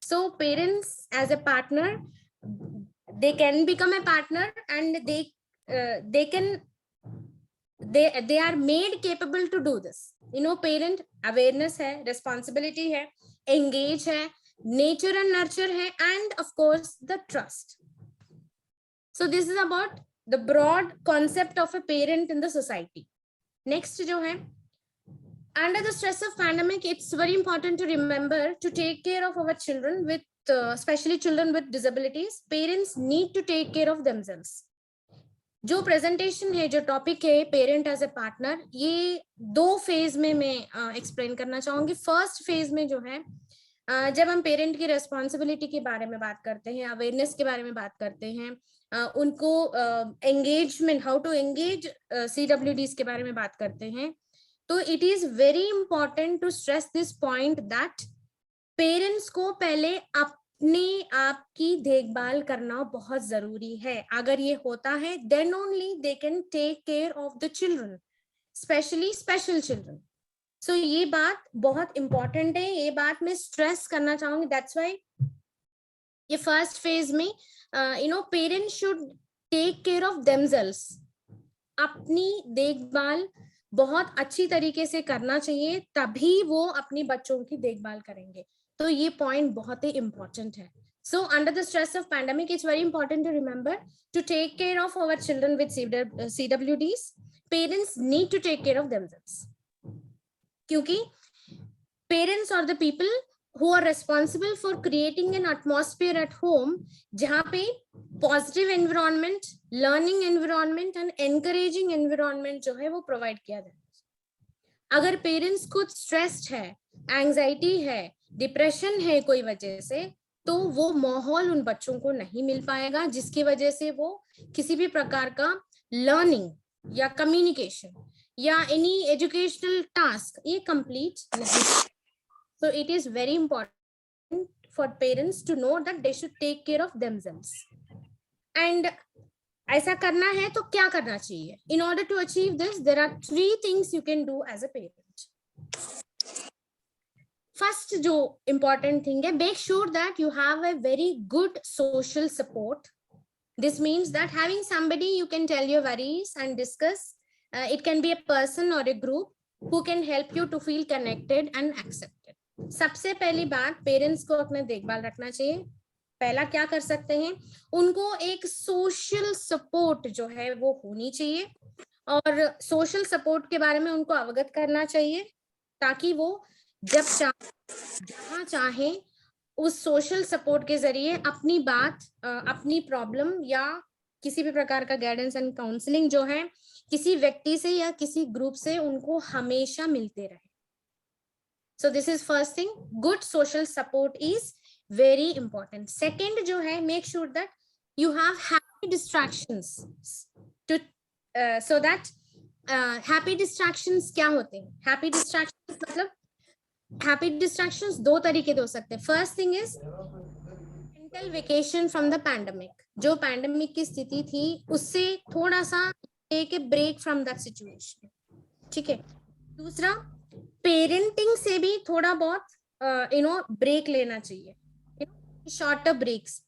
So parents as a partner, they can become a partner and they are made capable to do this. Parent awareness है, रिस्पॉन्सिबिलिटी है, एंगेज है, नेचर एंड नर्चर है, and of course the trust. So this is about the broad concept of a parent in the society. Next जो है, under the stress of pandemic, it's very important to remember to take care of our children with, especially children with disabilities. Parents need to take care of themselves. जो प्रेजेंटेशन है, जो टॉपिक है पेरेंट एज ए पार्टनर, ये दो फेज में मैं एक्सप्लेन करना चाहूंगी. फर्स्ट फेज में जो है, जब हम पेरेंट की रेस्पॉन्सिबिलिटी के बारे में बात करते हैं, अवेयरनेस के बारे में बात करते हैं, उनको engagement, how to engage CWDs के बारे में बात करते हैं, तो it is very important to stress this point that parents को पहले अपने आप की देखभाल करना बहुत जरूरी है. अगर ये होता है, then only they can take care of the children, specially special children. So ये बात बहुत इंपॉर्टेंट है, ये बात मैं स्ट्रेस करना चाहूंगी. दैट्स व्हाई ये फर्स्ट फेज में parents should take care of themselves. अपनी देखभाल बहुत अच्छी तरीके से करना चाहिए, तभी वो अपनी बच्चों की देखभाल करेंगे. तो ये पॉइंट बहुत ही इंपॉर्टेंट है. So under the stress of pandemic, it's very important to remember to take care of our children with CWDs. Parents need to take care of themselves, क्योंकि parents are the people who are responsible for creating an atmosphere at home जहाँ पे positive environment, learning environment and encouraging environment जो है वो provide किया जाए. अगर पेरेंट्स खुद स्ट्रेस्ड है, एंजाइटी है, डिप्रेशन है कोई वजह से, तो वो माहौल उन बच्चों को नहीं मिल पाएगा, जिसकी वजह से वो किसी भी प्रकार का लर्निंग या कम्युनिकेशन या एनी एजुकेशनल टास्क ये कंप्लीट नहीं. So it is very important for parents to know that they should take care of themselves. And ऐसा करना है तो क्या करना चाहिए? In order to achieve this, there are 3 things you can do as a parent. First जो important thing है, make sure that you have a very good social support. This means that having somebody you can tell your worries and discuss. It can be a person or a group who can help you to feel connected and accepted. सबसे पहली बात, पेरेंट्स को अपना देखभाल रखना चाहिए. पहला क्या कर सकते हैं, उनको एक सोशल सपोर्ट जो है वो होनी चाहिए, और सोशल सपोर्ट के बारे में उनको अवगत करना चाहिए, ताकि वो जब जहाँ चाहे उस सोशल सपोर्ट के जरिए अपनी बात, अपनी प्रॉब्लम या किसी भी प्रकार का गाइडेंस एंड काउंसलिंग जो है किसी व्यक्ति से या किसी ग्रुप से उनको हमेशा मिलते रहे. So this is first thing. Good social support is very important. Second जो है, make sure that you have happy distractions to so that happy distractions क्या होते हैं? Happy distractions मतलब happy distractions दो तरीके हो सकते हैं. First thing is mental vacation from the pandemic. जो pandemic की स्थिति थी उससे थोड़ा सा take a break from that situation. ठीक है. दूसरा, पेरेंटिंग से भी थोड़ा बहुत ब्रेक लेना चाहिए, शॉर्टर ब्रेक्स।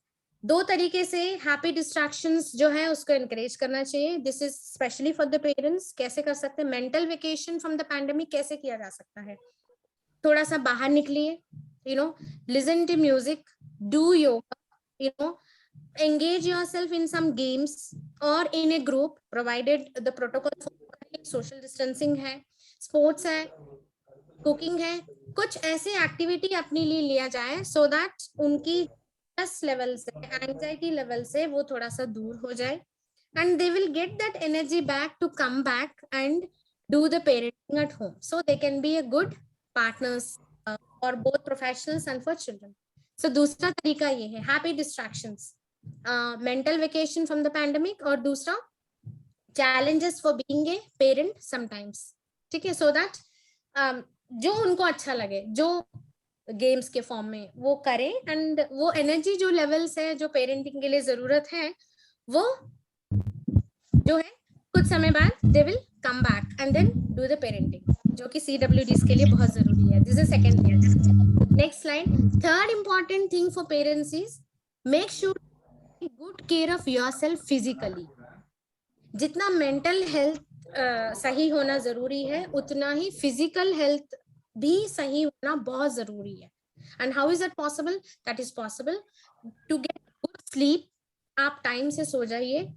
2 तरीके से हैप्पी डिस्ट्रैक्शंस जो है उसको एनकरेज करना चाहिए। This is specially for the parents. कैसे कर सकते हैं? Mental vacation from the pandemic कैसे किया जा सकता है? थोड़ा सा बाहर निकलिए, listen to music, do yoga, engage yourself in some games or in a group provided the protocol social distancing है, sports है, cooking है, कुछ ऐसे एक्टिविटी अपने लिए लिया जाए so that उनकी स्ट्रेस लेवल से, एंजाइटी लेवल से वो थोड़ा सा दूर हो जाए and they will get that energy back to come back and do the parenting at home so they can be a good partners for both professionals and for children. So दूसरा तरीका ये है happy distractions, mental vacation from the pandemic, और दूसरा challenges for being a parent sometimes, ठीक है, so that जो उनको अच्छा लगे, जो गेम्स के फॉर्म में वो करें एंड वो एनर्जी जो लेवल्स है जो पेरेंटिंग के लिए जरूरत है वो जो है कुछ समय बाद they will come back and then do the parenting, जो कि CWDs के लिए बहुत जरूरी है. This is second thing. Next slide. Third important thing for parents is make sure good care of yourself physically. जितना मेंटल हेल्थ सही होना जरूरी है उतना ही फिजिकल हेल्थ भी सही होना बहुत जरूरी है. And how is that possible? That is possible to get good sleep. आप टाइम से सो जाइए.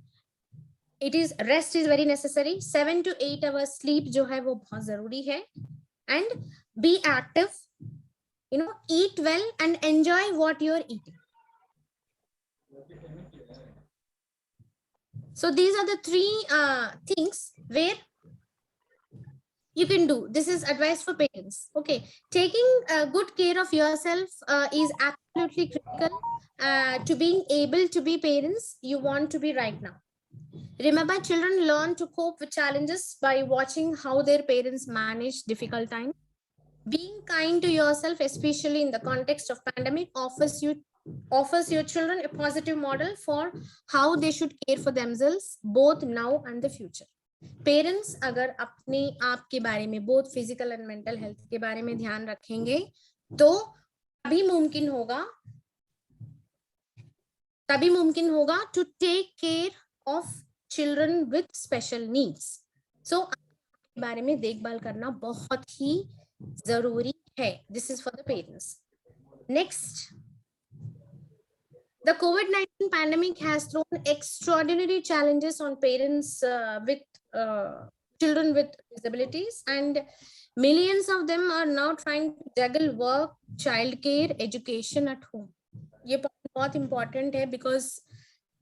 It is rest is very necessary. 7 to 8 hours sleep जो है वो बहुत जरूरी है. And be active, eat well and enjoy what you are eating. So these are the 3 things where you can do. This is advice for parents. Okay, taking good care of yourself is absolutely critical to being able to be parents you want to be right now. Remember, children learn to cope with challenges by watching how their parents manage difficult times. Being kind to yourself, especially in the context of pandemic, offers your children a positive model for how they should care for themselves both now and the future. Parents अगर अपने आप के बारे में both physical and mental health के बारे में ध्यान रखेंगे तो तभी मुमकिन होगा to take care of children with special needs. So के बारे में देखभाल करना बहुत ही जरूरी है. This is for the parents. Next, the COVID-19 pandemic has thrown extraordinary challenges on parents with children with disabilities, and millions of them are now trying to juggle work, childcare, education at home. ये बहुत important है because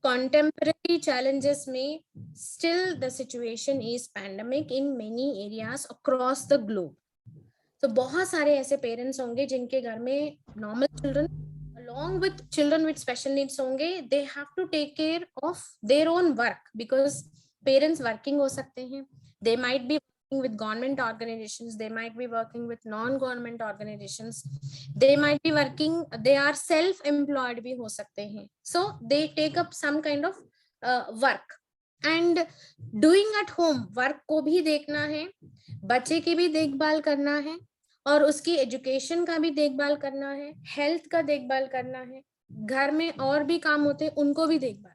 contemporary challenges में still the situation is pandemic in many areas across the globe. So बहुत सारे ऐसे parents होंगे जिनके घर में normal children along with children with special needs होंगे. They have to take care of their own work because parents working हो सकते हैं. They might be working with government organizations. They might be working with non-government organizations. They might be working. They are self-employed भी हो सकते हैं. So they take up some kind of work. And doing at home work को भी देखना है, बच्चे की भी देखभाल करना है और उसकी एजुकेशन का भी देखभाल करना है, हेल्थ का देखभाल करना है, घर में और भी काम होते हैं उनको भी देखभाल.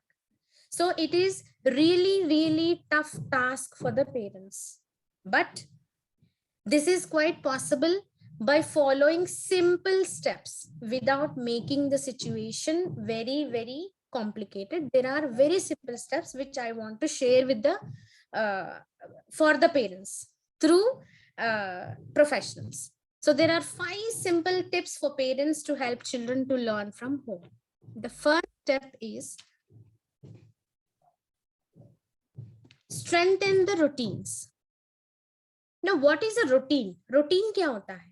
So it is really tough task for the parents, but this is quite possible by following simple steps without making the situation very complicated. There are very simple steps which I want to share with the for the parents through professionals. So there are 5 simple tips for parents to help children to learn from home. The first step is strengthen the routines. Now, what is a routine? Routine क्या होता है?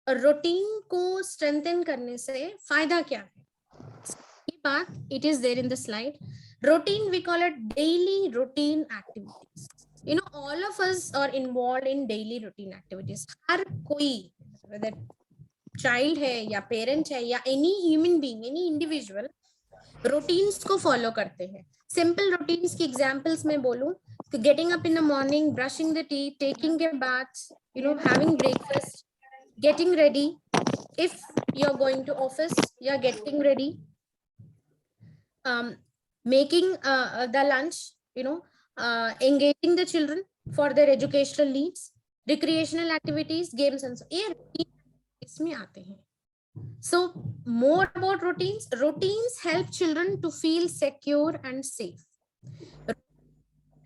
और routine को strengthen करने से फायदा क्या है? ये बात it is there in the slide. Routine, we call it daily routine activities. All of us are involved in daily routine activities. हर कोई, whether child है या parent है या any human being, any individual, routines को follow करते हैं. Simple routines की examples में बोलूं तो getting up in the morning, brushing the teeth, taking a bath, having breakfast, getting ready, if you're going to office, you're getting ready, making the lunch, engaging the children for their educational needs, recreational activities, games and so ये इसमें आते हैं. So more about routines. Routines help children to feel secure and safe.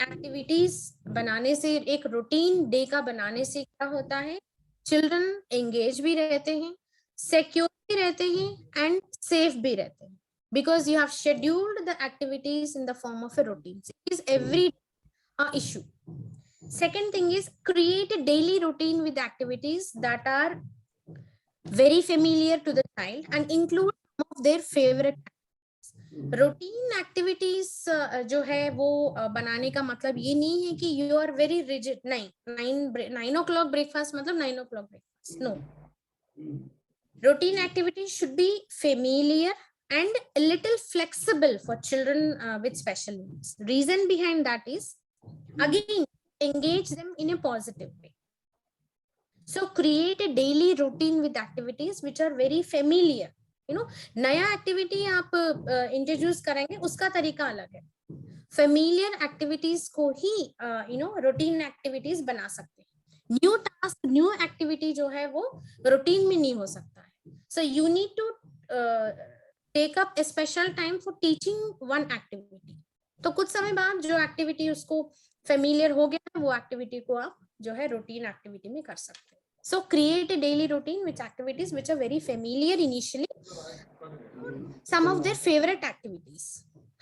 Activities बनाने से, एक routine day का बनाने से क्या होता है, children engage भी रहते हैं, secure भी रहते हैं and safe भी रहते हैं, because you have scheduled the activities in the form of a routine. It is every issue. Second thing is create a daily routine with activities that are very familiar to the child and include some of their favorite routine activities जो है वो बनाने का मतलब ये नहीं है कि you are very rigid. 9 o'clock breakfast मतलब 9 o'clock breakfast. No, routine activities should be familiar and a little flexible for children with special needs. Reason behind that is, again, engage them in a positive way. So create a daily routine with activities which are very familiar. नया एक्टिविटी आप इंट्रोड्यूस करेंगे उसका तरीका अलग है. फेमिलियर एक्टिविटीज को ही रूटीन एक्टिविटीज बना सकते हैं. न्यू टास्क, न्यू एक्टिविटी जो है वो रूटीन में नहीं हो सकता है. So you need to take up a special time for teaching one activity. तो कुछ समय बाद जो एक्टिविटी उसको फेमिलियर हो गया, वो एक्टिविटी को आप जो है रूटीन एक्टिविटी में कर सकते हैं. So create a daily routine with activities which are very familiar initially. Some of their favorite activities.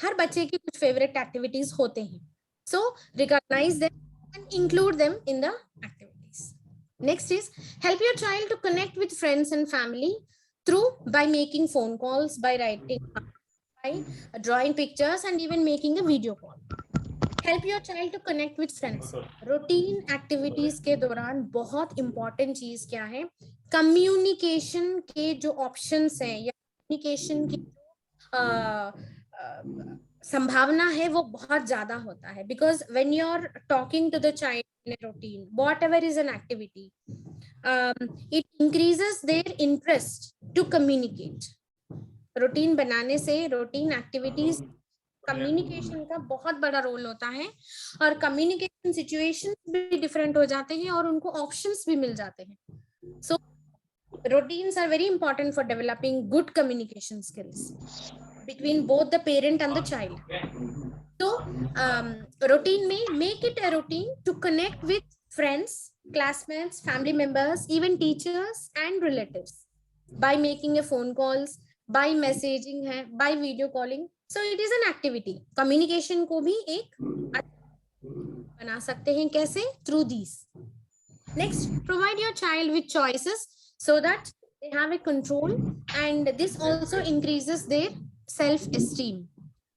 हर बच्चे की कुछ favorite activities होते हैं. So recognize them and include them in the activities. Next is help your child to connect with friends and family by making phone calls, by writing, by drawing pictures and even making a video call. Help your child to connect with friends. Routine activities के दौरान बहुत important चीज क्या है, communication के जो options हैं या communication की संभावना है वो बहुत ज्यादा होता है. Because when you're talking to the child in a routine, whatever is an activity, it increases their interest to communicate. Routine बनाने से, routine activities कम्युनिकेशन का बहुत बड़ा रोल होता है और कम्युनिकेशन सिचुएशन भी डिफरेंट हो जाते हैं और उनको ऑप्शंस भी मिल जाते हैं. So routines are very important for developing good communication skills between both the parent and the child. तो रूटीन में make it a routine to connect with friends, classmates, family members, even teachers and relatives by making a phone calls, by messaging है, by video calling. So it is an activity. Communication को भी एक बना सकते हैं. कैसे? Through these. Next, provide your child with choices so that they have a control, and this also increases their self-esteem.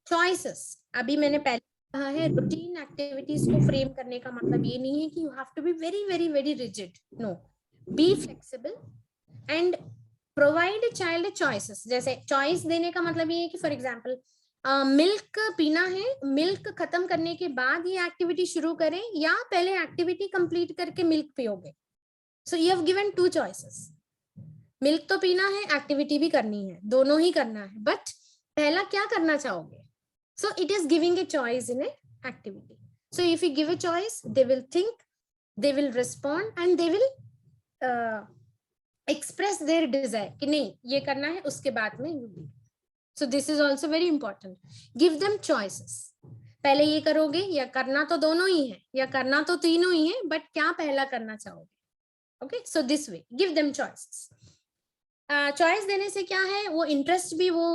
Choices. अभी मैंने पहले कहा है, routine activities को frame करने का मतलब ये नहीं है कि you have to be very, very, very rigid. No. Be flexible and provide a child choices. जैसे choice देने का मतलब ये है कि for example, मिल्क पीना है, मिल्क खत्म करने के बाद ये एक्टिविटी शुरू करें या पहले एक्टिविटी कंप्लीट करके मिल्क पियोगे. So you have given 2 choices. Milk तो पीना है, एक्टिविटी भी करनी है, दोनों ही करना है, बट पहला क्या करना चाहोगे? So it is giving a choice in A activity. So if you give a choice, they will think, they will respond and they will express their Dzire कि नहीं ये करना है, उसके बाद में you do. So this is also very important. Give them choices. पहले ये करोगे या करना तो दोनों ही है या करना तो तीनों ही है, बट क्या पहला करना चाहोगे? Okay, so this way, give them choices. Choice देने से क्या है, वो इंटरेस्ट भी वो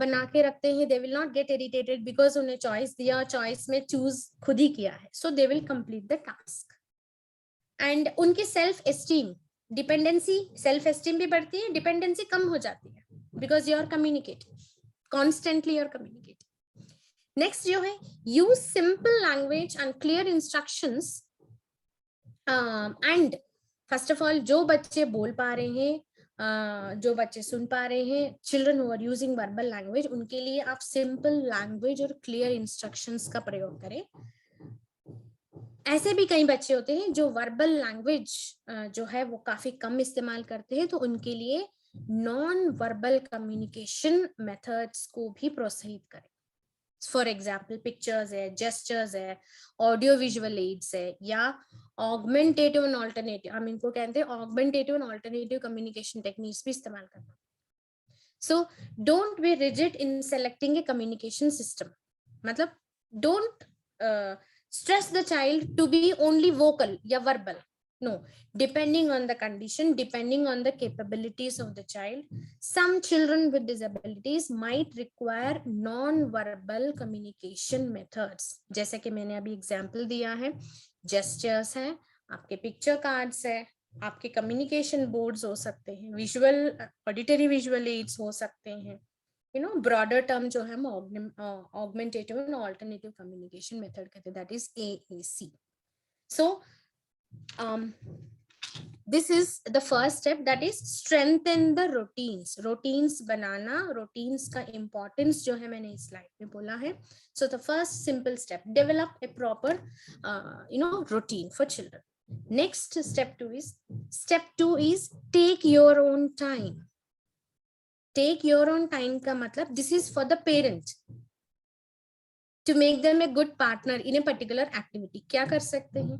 बना के रखते हैं. They will not get irritated because उन्हें choice दिया, choice में choose खुद ही किया है. So they will complete the task. And उनकी self esteem, dependency, self esteem भी बढ़ती है, dependency कम हो जाती है because you are communicating. Constantly you're communicating. Next जो है, use simple language and clear instructions. And first of all, जो बच्चे बोल पा रहे हैं, जो बच्चे सुन पा रहे हैं, children who are using verbal language, उनके लिए आप simple language और clear instructions का प्रयोग करें. ऐसे भी कई बच्चे होते हैं जो verbal language जो है वो काफी कम इस्तेमाल करते हैं, तो उनके लिए नॉन वर्बल कम्युनिकेशन मेथड्स को भी प्रोत्साहित करें। फॉर एग्जाम्पल पिक्चर्स है, जेस्चर्स है, ऑडियो विजुअल एड्स है, या ऑगमेंटेटिव एंड ऑल्टरनेटिव, हम इनको कहते हैं augmentative and alternative communication techniques भी इस्तेमाल करना। So don't be rigid in selecting A communication system, मतलब don't stress the child to be only vocal या verbal. No, depending on the condition, depending on the capabilities of the child, some children with disabilities might require non-verbal communication methods. जैसे कि मैंने अभी एग्जाम्पल दिया है, जेस्चर्स हैं, आपके पिक्चर कार्ड्स है, आपके कम्युनिकेशन बोर्ड्स हो सकते हैं, विजुअल ऑडिटरी विजुअल एड्स हो सकते हैं, broader term जो है हम augmentative and alternative communication method कहते हैं, that is AAC. So this is the first step, that is strengthen the routines banana, routines का importance जो है मैंने इस slide में बोला है. So the first simple step, develop a proper routine for children. Next step 2 is take your own time. Take your own time का मतलब this is for the parent to make them a good partner in a particular activity. क्या कर सकते हैं,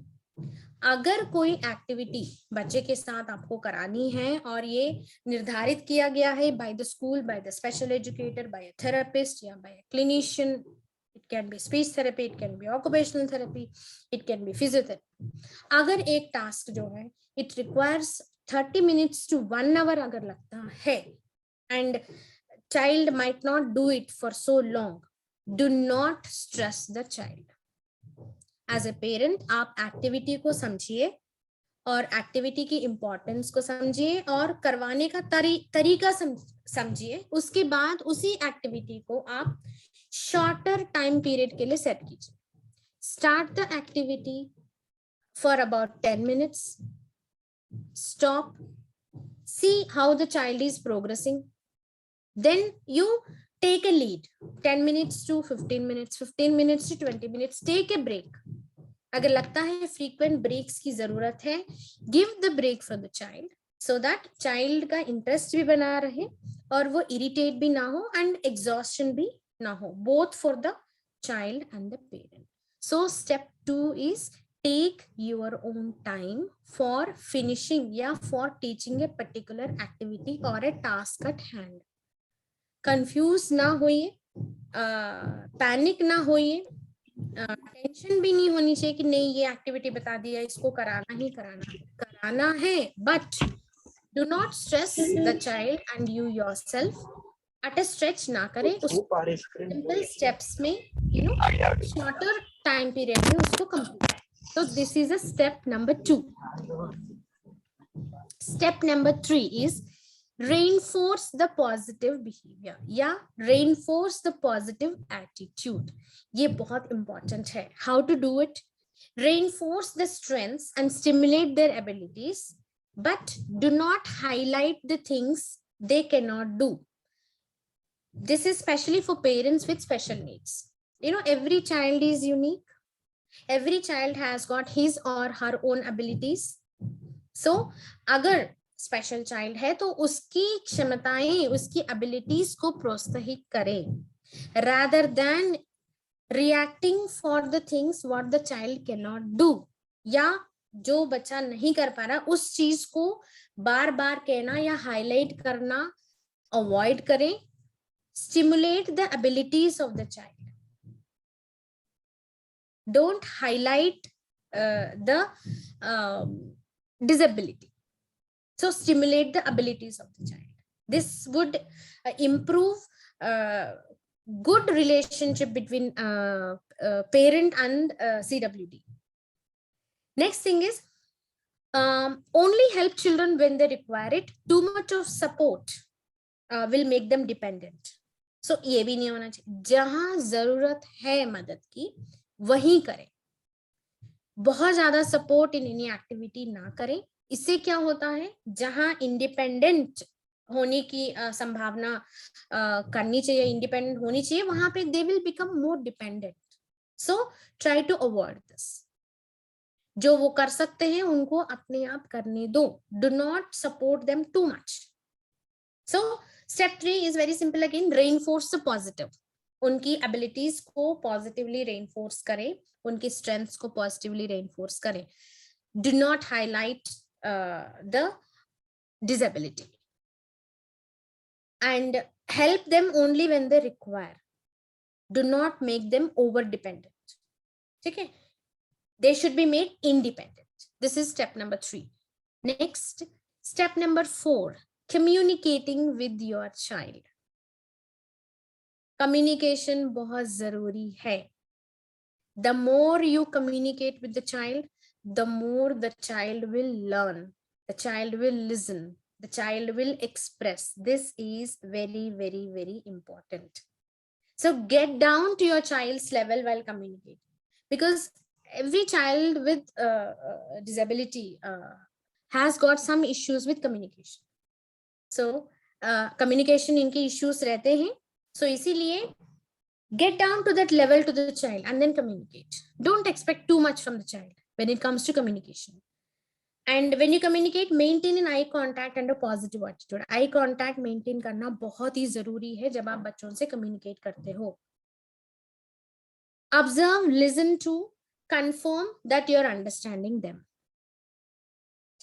अगर कोई एक्टिविटी बच्चे के साथ आपको करानी है और ये निर्धारित किया गया है by the school, by the special educator, by a therapist या by a clinician, it can be speech therapy, it can be occupational therapy, it can be physiotherapy. अगर एक टास्क जो है it requires 30 minutes to 1 hour अगर लगता है and child might not do it for so long, do not stress the child. As a parent आप एक्टिविटी को समझिए और एक्टिविटी की इम्पोर्टेंस को समझिए और करवाने का तरीका समझिए, उसके बाद उसी एक्टिविटी को आप शॉर्टर टाइम पीरियड के लिए सेट कीजिए. Start the activity for about 10 minutes, stop, see how the child is progressing, then you take a lead, 10 minutes to 15 minutes, 15 minutes to 20 minutes, take a break. अगर लगता है frequent breaks की जरूरत है, give the break for the child so that child का interest भी बना रहे और वो irritate भी ना हो and exhaustion भी ना हो, both for the child and the parent. So step 2 is take your own time for finishing या for teaching a particular activity or a task at hand. Confuse ना होइए, पैनिक ना होइए, टेंशन भी नहीं होनी चाहिए कि नहीं ये एक्टिविटी बता दिया इसको कराना है, but do not stress the child and you yourself. At a stretch ना करें, उसको सिंपल स्टेप्स में शॉर्टर टाइम पीरियड में उसको complete. So this is a step number 2. Step number 3 is reinforce the positive behavior या reinforce the positive attitude. ये बहुत important है. How to do it? Reinforce the strengths and stimulate their abilities, but do not highlight the things they cannot do. This is especially for parents with special needs. Every child is unique. Every child has got his or her own abilities. So अगर स्पेशल चाइल्ड है तो उसकी क्षमताएं, उसकी एबिलिटीज को प्रोत्साहित करें, rather than reacting for the things what the child cannot do, या जो बच्चा नहीं कर पा रहा उस चीज को बार बार कहना या हाईलाइट करना अवॉइड करें. Stimulate the abilities of the child. Don't highlight the disability. So stimulate the abilities of the child. This would improve good relationship between parent and CWD. Next thing is only help children when they require it. Too much of support will make them dependent. So ये भी नहीं होना चाहिए. जहां जरूरत है मदद की वहीं करें. बहुत ज्यादा सपोर्ट इन एनी एक्टिविटी ना करें. इससे क्या होता है, जहां इंडिपेंडेंट होने की संभावना करनी चाहिए, इंडिपेंडेंट होनी चाहिए, वहां पे they will become more dependent. So try to avoid this. जो वो कर सकते हैं उनको अपने आप करने दो. Do not support them too much. So step 3 is very simple again, reinforce the positive. उनकी abilities को positively reinforce करें, उनकी strengths को positively reinforce करें. Do not highlight the disability and help them only when they require. Do not make them over dependent. Okay, they should be made independent. This is step number 3. Next, step number 4, communicating with your child. Communication बहुत जरूरी है. The more you communicate with the child, the more the child will learn, the child will listen, the child will express. This is very, very, very important. So get down to your child's level while communicating, because every child with disability has got some issues with communication. So communication इनके issues रहते हैं. So इसीलिए get down to that level to the child and then communicate. Don't expect too much from the child when it comes to communication. And when you communicate, maintain an eye contact and a positive attitude. Eye contact maintain करना बहुत ही जरूरी है जब आप बच्चों से communicate करते हो. Observe, listen to, confirm that you are understanding them.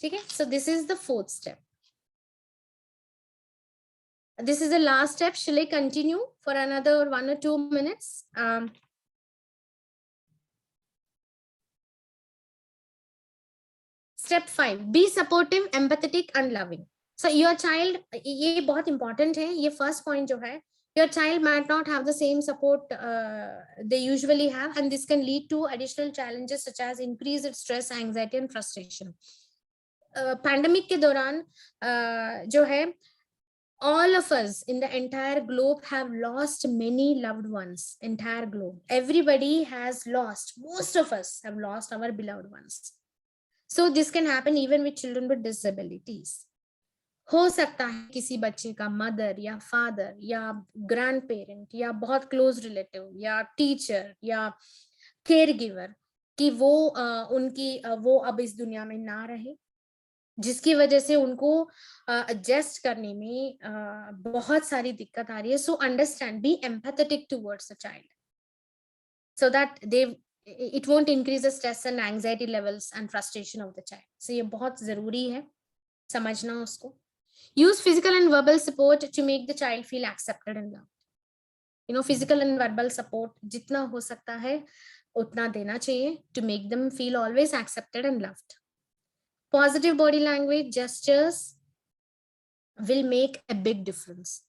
ठीक है? So this is the 4th step. This is the last step. Shall I continue for another 1 or 2 minutes? Step 5, be supportive, empathetic and loving. So your child, ये बहुत important है. ये first point जो है, your child might not have the same support they usually have, and this can lead to additional challenges such as increased stress, anxiety and frustration. Pandemic के दौरान जो है, all of us in the entire globe have lost many loved ones. Entire globe, everybody has lost, most of us have lost our beloved ones. So this can happen even with children with disabilities. हो सकता है किसी बच्चे का मदर या फादर या ग्रैंड पेरेंट या बहुत क्लोज रिलेटिव या टीचर या केयर गिवर कि वो वो अब इस दुनिया में ना रहे, जिसकी वजह से उनको एडजस्ट करने में बहुत सारी दिक्कत आ रही है. So understand, be empathetic towards the child so that it won't increase the stress and anxiety levels and frustration of the child. So ये बहुत जरूरी है समझना उसको. Use physical and verbal support to make the child feel accepted and loved. You know, physical and verbal support जितना हो सकता है उतना देना चाहिए to make them feel always accepted and loved. Positive body language gestures will make a big difference.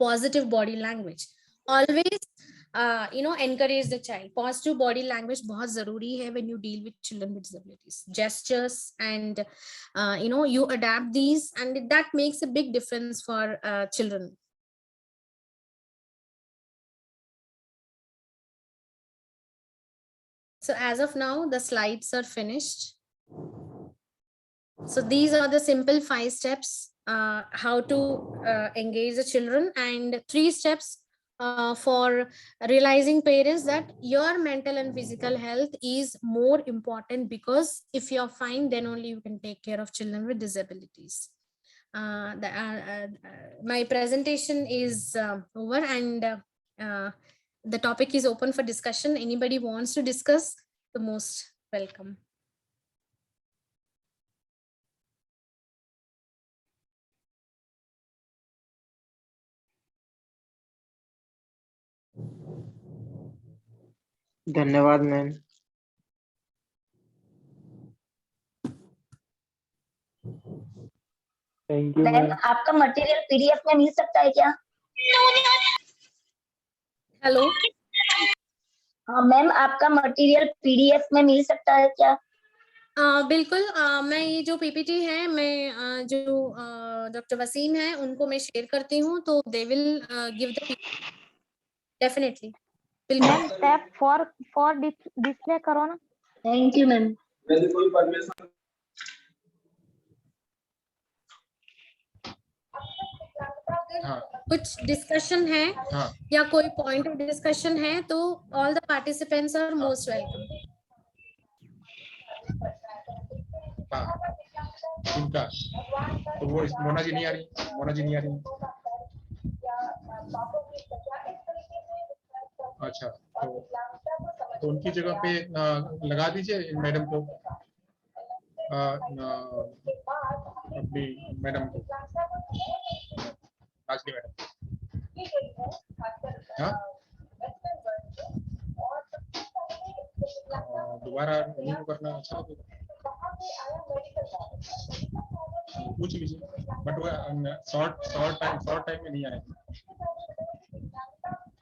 Positive body language. Always encourage the child. Positive body language बहुत जरूरी है when you deal with children with disabilities. Gestures and you adapt these, and that makes a big difference for children. So as of now, the slides are finished. So these are the simple 5 steps how to engage the children, and 3 steps for realizing parents that your mental and physical health is more important, because if you're fine, then only you can take care of children with disabilities. My presentation is over, and the topic is open for discussion. Anybody wants to discuss, the most welcome. धन्यवाद ma'am. Thank you ma'am, ma'am. आपका मटेरियल पीडीएफ में मिल सकता है क्या? हेलो. हाँ मैम, आपका मटेरियल पीडीएफ में मिल सकता है क्या? बिल्कुल. मैं ये जो पीपीटी है, मैं जो डॉक्टर वसीम है उनको मैं शेयर करती हूँ, तो they will give the definitely. Ma'am tap for display करो ना. Thank you ma'am. कुछ डिस्कशन है या कोई पॉइंट ऑफ डिस्कशन है, तो all the participants are most welcome. इनका, तो वो मोना जी नहीं आ रही, मोना जी नहीं आ रही। अच्छा, तो उनकी जगह पे लगा दीजिए मैडम को, अपनी मैडम को, राजनी मैडम। हाँ, दोबारा नहीं करना अच्छा लगेगा, पूछ लीजिए, बट वो शॉर्ट टाइम में नहीं आएगा।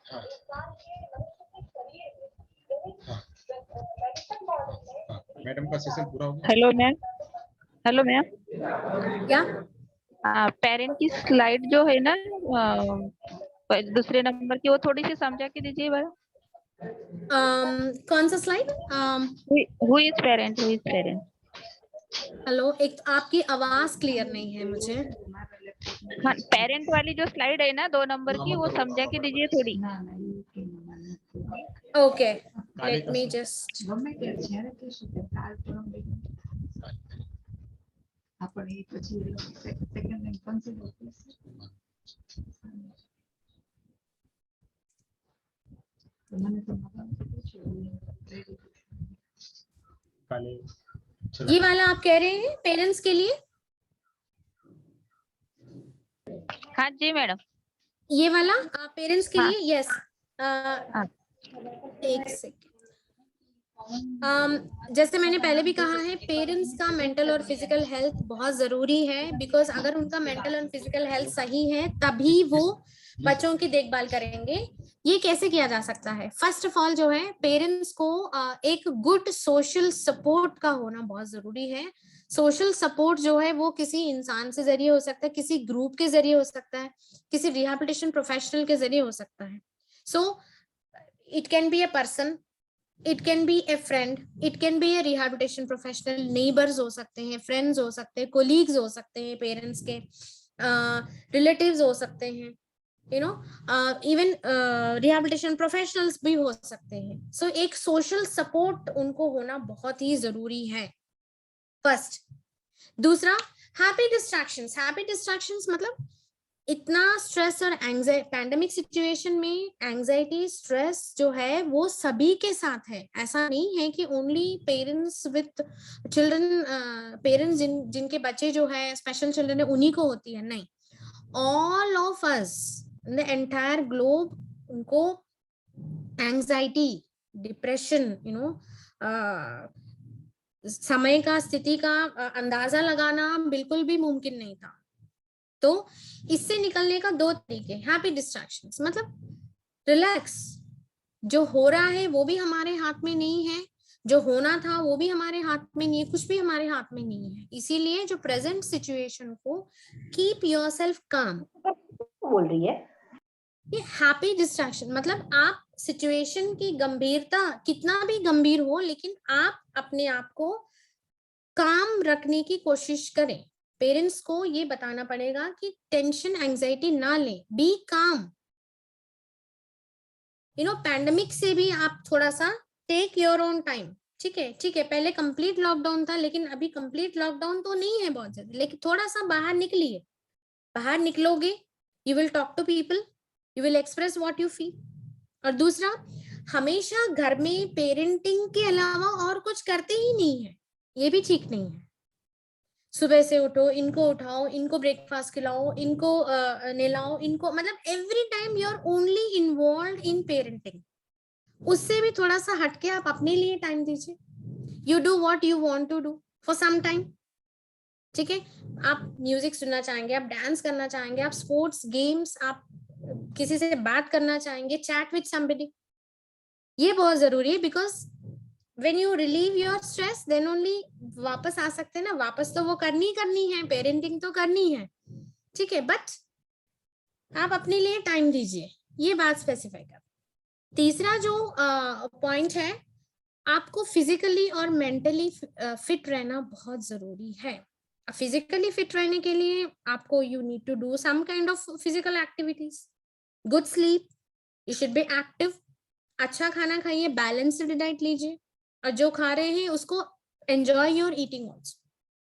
हाँ, मैडम का सेशन पूरा हो गया। हेलो मैम, हेलो मैम, क्या पेरेंट की स्लाइड जो है ना दूसरे नंबर की, वो थोड़ी सी समझा के दीजिए बड़ा। कौन सा slide? Who is parent, who is parent? Hello, एक आपकी आवाज क्लियर नहीं है मुझे। हाँ, पेरेंट वाली जो स्लाइड है ना 2 नंबर की, वो समझा के दीजिए थोड़ी। Okay, let me just. ये वाला आप कह रहे हैं पेरेंट्स के लिए? हाँ जी मैडम, ये वाला पेरेंट्स के हाँ। लिए? यस। एक सेकेंड। जैसे मैंने पहले भी कहा है, पेरेंट्स का मेंटल और फिजिकल हेल्थ बहुत जरूरी है, बिकॉज अगर उनका मेंटल और फिजिकल हेल्थ सही है तभी वो बच्चों की देखभाल करेंगे। ये कैसे किया जा सकता है? फर्स्ट ऑफ ऑल जो है, पेरेंट्स को एक गुड सोशल सपोर्ट का होना बहुत जरूरी है। सोशल सपोर्ट जो है वो किसी इंसान से जरिए हो सकता है, किसी ग्रुप के जरिए हो सकता है, किसी रिहैबिलिटेशन प्रोफेशनल के जरिए हो सकता है। So it can be a person, it can be A friend, it can be A rehabilitation professional, neighbours हो सकते हैं, फ्रेंड्स हो सकते हैं, कोलीग्स हो सकते हैं, पेरेंट्स के रिलेटिव्स हो सकते हैं, you know, even rehabilitation professionals भी हो सकते हैं। सो एक सोशल सपोर्ट उनको होना बहुत ही जरूरी है, फर्स्ट। दूसरा, हैप्पी डिस्ट्रैक्शंस। हैप्पी डिस्ट्रैक्शंस मतलब इतना स्ट्रेस और एंजाइटी, पैंडेमिक सिचुएशन में एंजाइटी स्ट्रेस जो है वो सभी के साथ है। ऐसा नहीं है कि only parents with children, parents जिनके बच्चे जो है स्पेशल चिल्ड्रन है उन्हीं को होती है, नहीं, all of us in the entire globe उनको एंजाइटी, डिप्रेशन, यू नो, समय का, स्थिति का अंदाजा लगाना बिल्कुल भी मुमकिन नहीं था। तो इससे निकलने का 2 तरीके। हैप्पी डिस्ट्रैक्शंस मतलब रिलैक्स, जो हो रहा है वो भी हमारे हाथ में नहीं है, जो होना था वो भी हमारे हाथ में नहीं है, कुछ भी हमारे हाथ में नहीं है। इसीलिए जो प्रेजेंट सिचुएशन को कीप योरसेल्फ काम बोल रही है। ये हैप्पी डिस्ट्रैक्शन मतलब आप सिचुएशन की गंभीरता कितना भी गंभीर हो, लेकिन आप अपने आप को काम रखने की कोशिश करें। पेरेंट्स को ये बताना पड़ेगा कि टेंशन एंजाइटी ना लें, बी काम। यू नो, पैंडेमिक से भी आप थोड़ा सा टेक योर ओन टाइम। ठीक है, ठीक है, पहले कंप्लीट लॉकडाउन था, लेकिन अभी कंप्लीट लॉकडाउन तो नहीं है बहुत ज्यादा, लेकिन थोड़ा सा बाहर निकलिए। बाहर निकलोगे, you will talk to people, you will express what you feel. और दूसरा, हमेशा घर में पेरेंटिंग के अलावा और कुछ करते ही नहीं है, ये भी ठीक नहीं है। सुबह से उठो, इनको उठाओ, इनको ब्रेकफास्ट खिलाओ, इनको नहलाओ, इनको, मतलब every time you are only involve in parenting. उससे भी थोड़ा सा हटके आप अपने लिए टाइम दीजिए। You do what you want to do for some time. ठीक है, आप म्यूजिक सुनना चाहेंगे, आप डांस करना चाहेंगे, आप स्पोर्ट्स गेम्स, आप किसी से बात करना चाहेंगे, चैट विद समबडी, ये बहुत जरूरी है। Because when you relieve your stress then only वापस आ सकते हैं ना। वापस तो वो करनी है, पेरेंटिंग तो करनी है, ठीक है, बट आप अपने लिए टाइम दीजिए, ये बात स्पेसिफाई कर। तीसरा जो पॉइंट है, आपको फिजिकली और मेंटली फिट रहना बहुत जरूरी है। फिजिकली फिट रहने के लिए आपको you need to do some kind of physical activities, good sleep, you should be active, अच्छा खाना खाइए, बैलेंस्ड डाइट लीजिए, और जो खा रहे हैं उसको enjoy your eating also.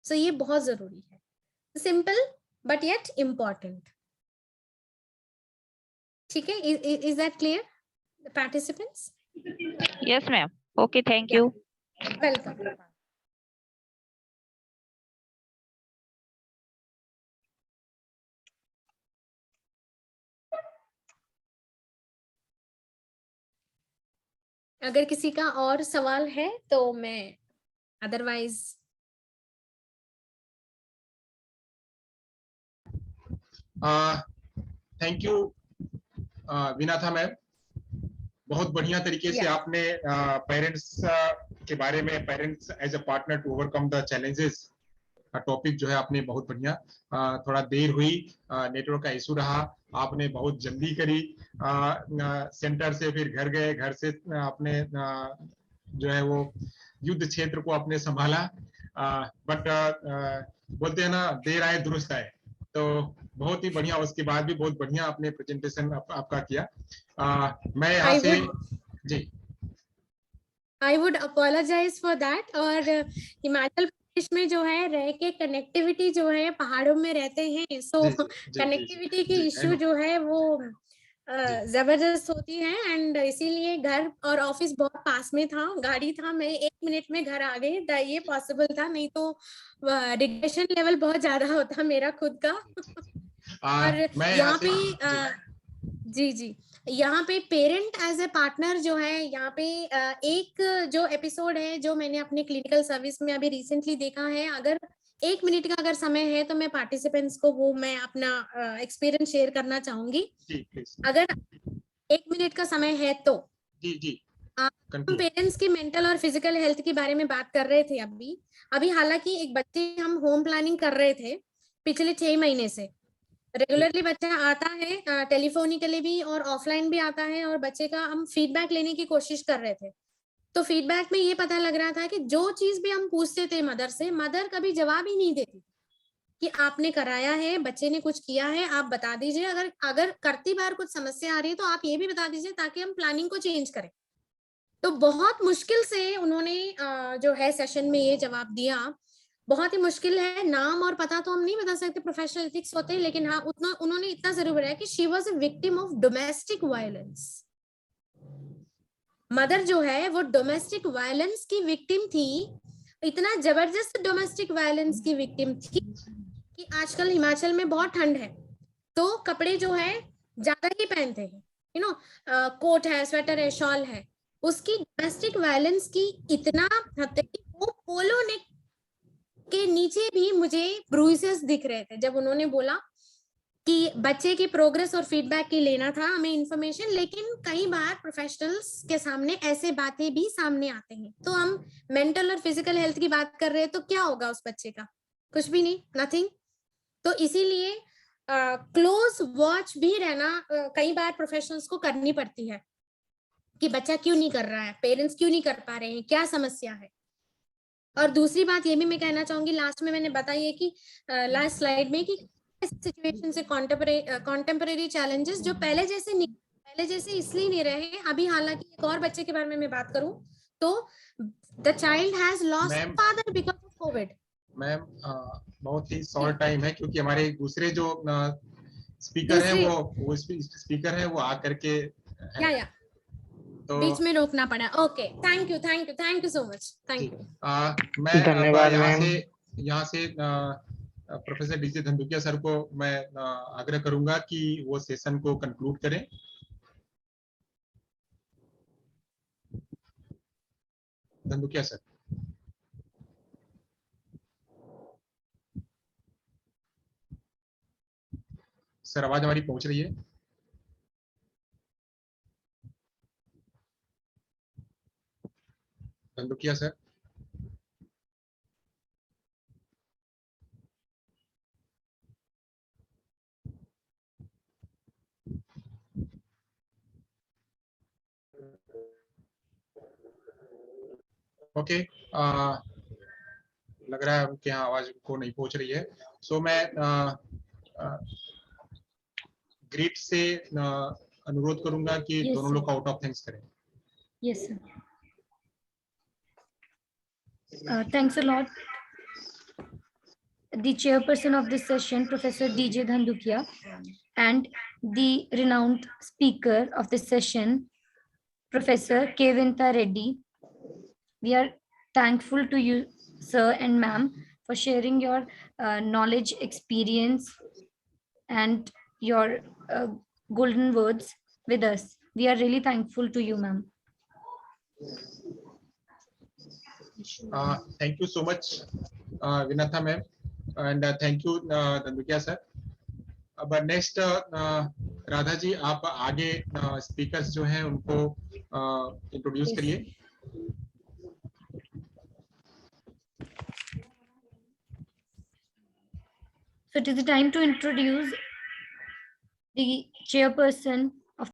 So ये बहुत जरूरी है. Simple but yet important. ठीक है, is that clear the participants? Yes, ma'am. Okay, thank you. Welcome. अगर किसी का और सवाल है तो मैं otherwise thank you Vinatha ma'am, बहुत बढ़िया तरीके से आपने पेरेंट्स के बारे में, parents as a partner to overcome the challenges topic जो है आपने बहुत बढ़िया, थोड़ा देर हुई, नेटवर्क का इशू रहा, आपने बहुत जल्दी करी, सेंटर से फिर घर गए, घर से आपने जो है वो युद्ध क्षेत्र को आपने संभाला, बट बोलते हैं ना, देर आए दुरुस्त आए, तो बहुत ही बढ़िया, उसके बाद भी बहुत बढ़िया आपने प्रेजेंटेशन आपका किया. मैं यहाँ से जी I would apologise for that. और हिमाचल प्रदेश में जो है रह के कनेक्टिविटी जो है, पहाड़ों में रहते हैं, सो कनेक्टिविटी की इश्यू जो है वो जबरदस्त होती है. एंड इसीलिए घर और ऑफिस बहुत पास में था, गाड़ी था, मैं 1 मिनट में घर आ गई, ये पॉसिबल था, नहीं तो रिग्रेशन लेवल बहुत ज्यादा होता मेरा खुद का. और यहाँ पे जी यहाँ पे पेरेंट एज ए पार्टनर जो है, यहाँ पे एक जो एपिसोड है जो मैंने अपने क्लिनिकल सर्विस में अभी रिसेंटली देखा है, अगर 1 मिनट का अगर समय है तो मैं पार्टिसिपेंट्स को वो मैं अपना एक्सपीरियंस शेयर करना चाहूंगी. अगर 1 मिनट का समय है तो हम पेरेंट्स की मेंटल और फिजिकल हेल्थ के बारे में बात कर रहे थे अभी हालांकि एक बच्चे हम होम प्लानिंग कर रहे थे पिछले 6 महीने से. रेगुलरली बच्चा आता है, टेलीफोनिकली भी और ऑफलाइन भी आता है, और बच्चे का हम फीडबैक लेने की कोशिश कर रहे थे. तो फीडबैक में ये पता लग रहा था कि जो चीज भी हम पूछते थे मदर से, मदर कभी जवाब ही नहीं देती कि आपने कराया है, बच्चे ने कुछ किया है, आप बता दीजिए, अगर करती बार कुछ समस्या आ रही है तो आप ये भी बता दीजिए ताकि हम प्लानिंग को चेंज करें. तो बहुत मुश्किल से उन्होंने जो है सेशन में ये जवाब दिया. बहुत ही मुश्किल है, नाम और पता तो हम नहीं बता सकते, प्रोफेशनल एथिक्स होते हैं, लेकिन हाँ उतना उन्होंने इतना जरूर बताया कि she was a victim of domestic violence. Mother जो है वो डोमेस्टिक वायलेंस की विक्टिम थी, इतना जबरदस्त डोमेस्टिक वायलेंस की विक्टिम थी कि आजकल हिमाचल में बहुत ठंड है तो कपड़े जो है ज्यादा ही पहनते हैं, यू नो, कोट है, स्वेटर है, शॉल है. उसकी डोमेस्टिक वायलेंस की इतना हद तक कि वो पोलो नेक के नीचे भी मुझे ब्रूइसेस दिख रहे थे जब उन्होंने बोला कि बच्चे की प्रोग्रेस और फीडबैक की लेना था हमें इंफॉर्मेशन. लेकिन कई बार प्रोफेशनल्स के सामने ऐसे बातें भी सामने आते हैं. तो हम मेंटल और फिजिकल हेल्थ की बात कर रहे हैं तो क्या होगा उस बच्चे का? कुछ भी नहीं, नथिंग. तो इसीलिए क्लोज वॉच भी रहना कई बार प्रोफेशनल्स को करनी पड़ती है कि बच्चा क्यों नहीं कर रहा है, पेरेंट्स क्यों नहीं कर पा रहे हैं, क्या समस्या है. और दूसरी बात ये भी मैं कहना चाहूंगी, लास्ट में मैंने बताई है कि लास्ट स्लाइड में कि सिचुएशन से कॉन्टेम्परेरी चैलेंजेस जो पहले जैसे इसलिए नहीं रहे अभी. हालांकि एक और बच्चे के बारे में मैं बात करूं तो the child has lost father because of Covid. Ma'am बहुत ही शॉर्ट टाइम है क्योंकि हमारे दूसरे जो स्पीकर हैं वो स्पीकर है वो आकर के या तो बीच में रोकना पड़ा. Okay, thank you so much. Thank you. मैं धन्यवाद. यहाँ से प्रोफेसर डीजे धंधुकिया सर को मैं आग्रह करूंगा कि वो सेशन को कंक्लूड करें. धंधुकिया सर. सर आवाज हमारी पहुंच रही है? धंधुकिया सर. ओके, लग रहा है कि हाँ आवाज को नहीं पहुंच रही है. सो मैं ग्रीट से अनुरोध करूंगा कि दोनों लोग आउट ऑफ थैंक्स करें. Yes sir, thanks a lot. the chairperson of this session, Professor DJ Dhandukia, and the renowned speaker of this session, Professor Kevinta Reddy. We are thankful to you, sir and ma'am, for sharing your knowledge, experience, and your golden words with us. We are really thankful to you, ma'am. Thank you so much, Vinatha ma'am, and thank you, Dhandukia sir. But next, Radha ji, आप आगे स्पीकर्स जो हैं उनको इंट्रोड्यूस करिए. So it is the time to introduce the chairperson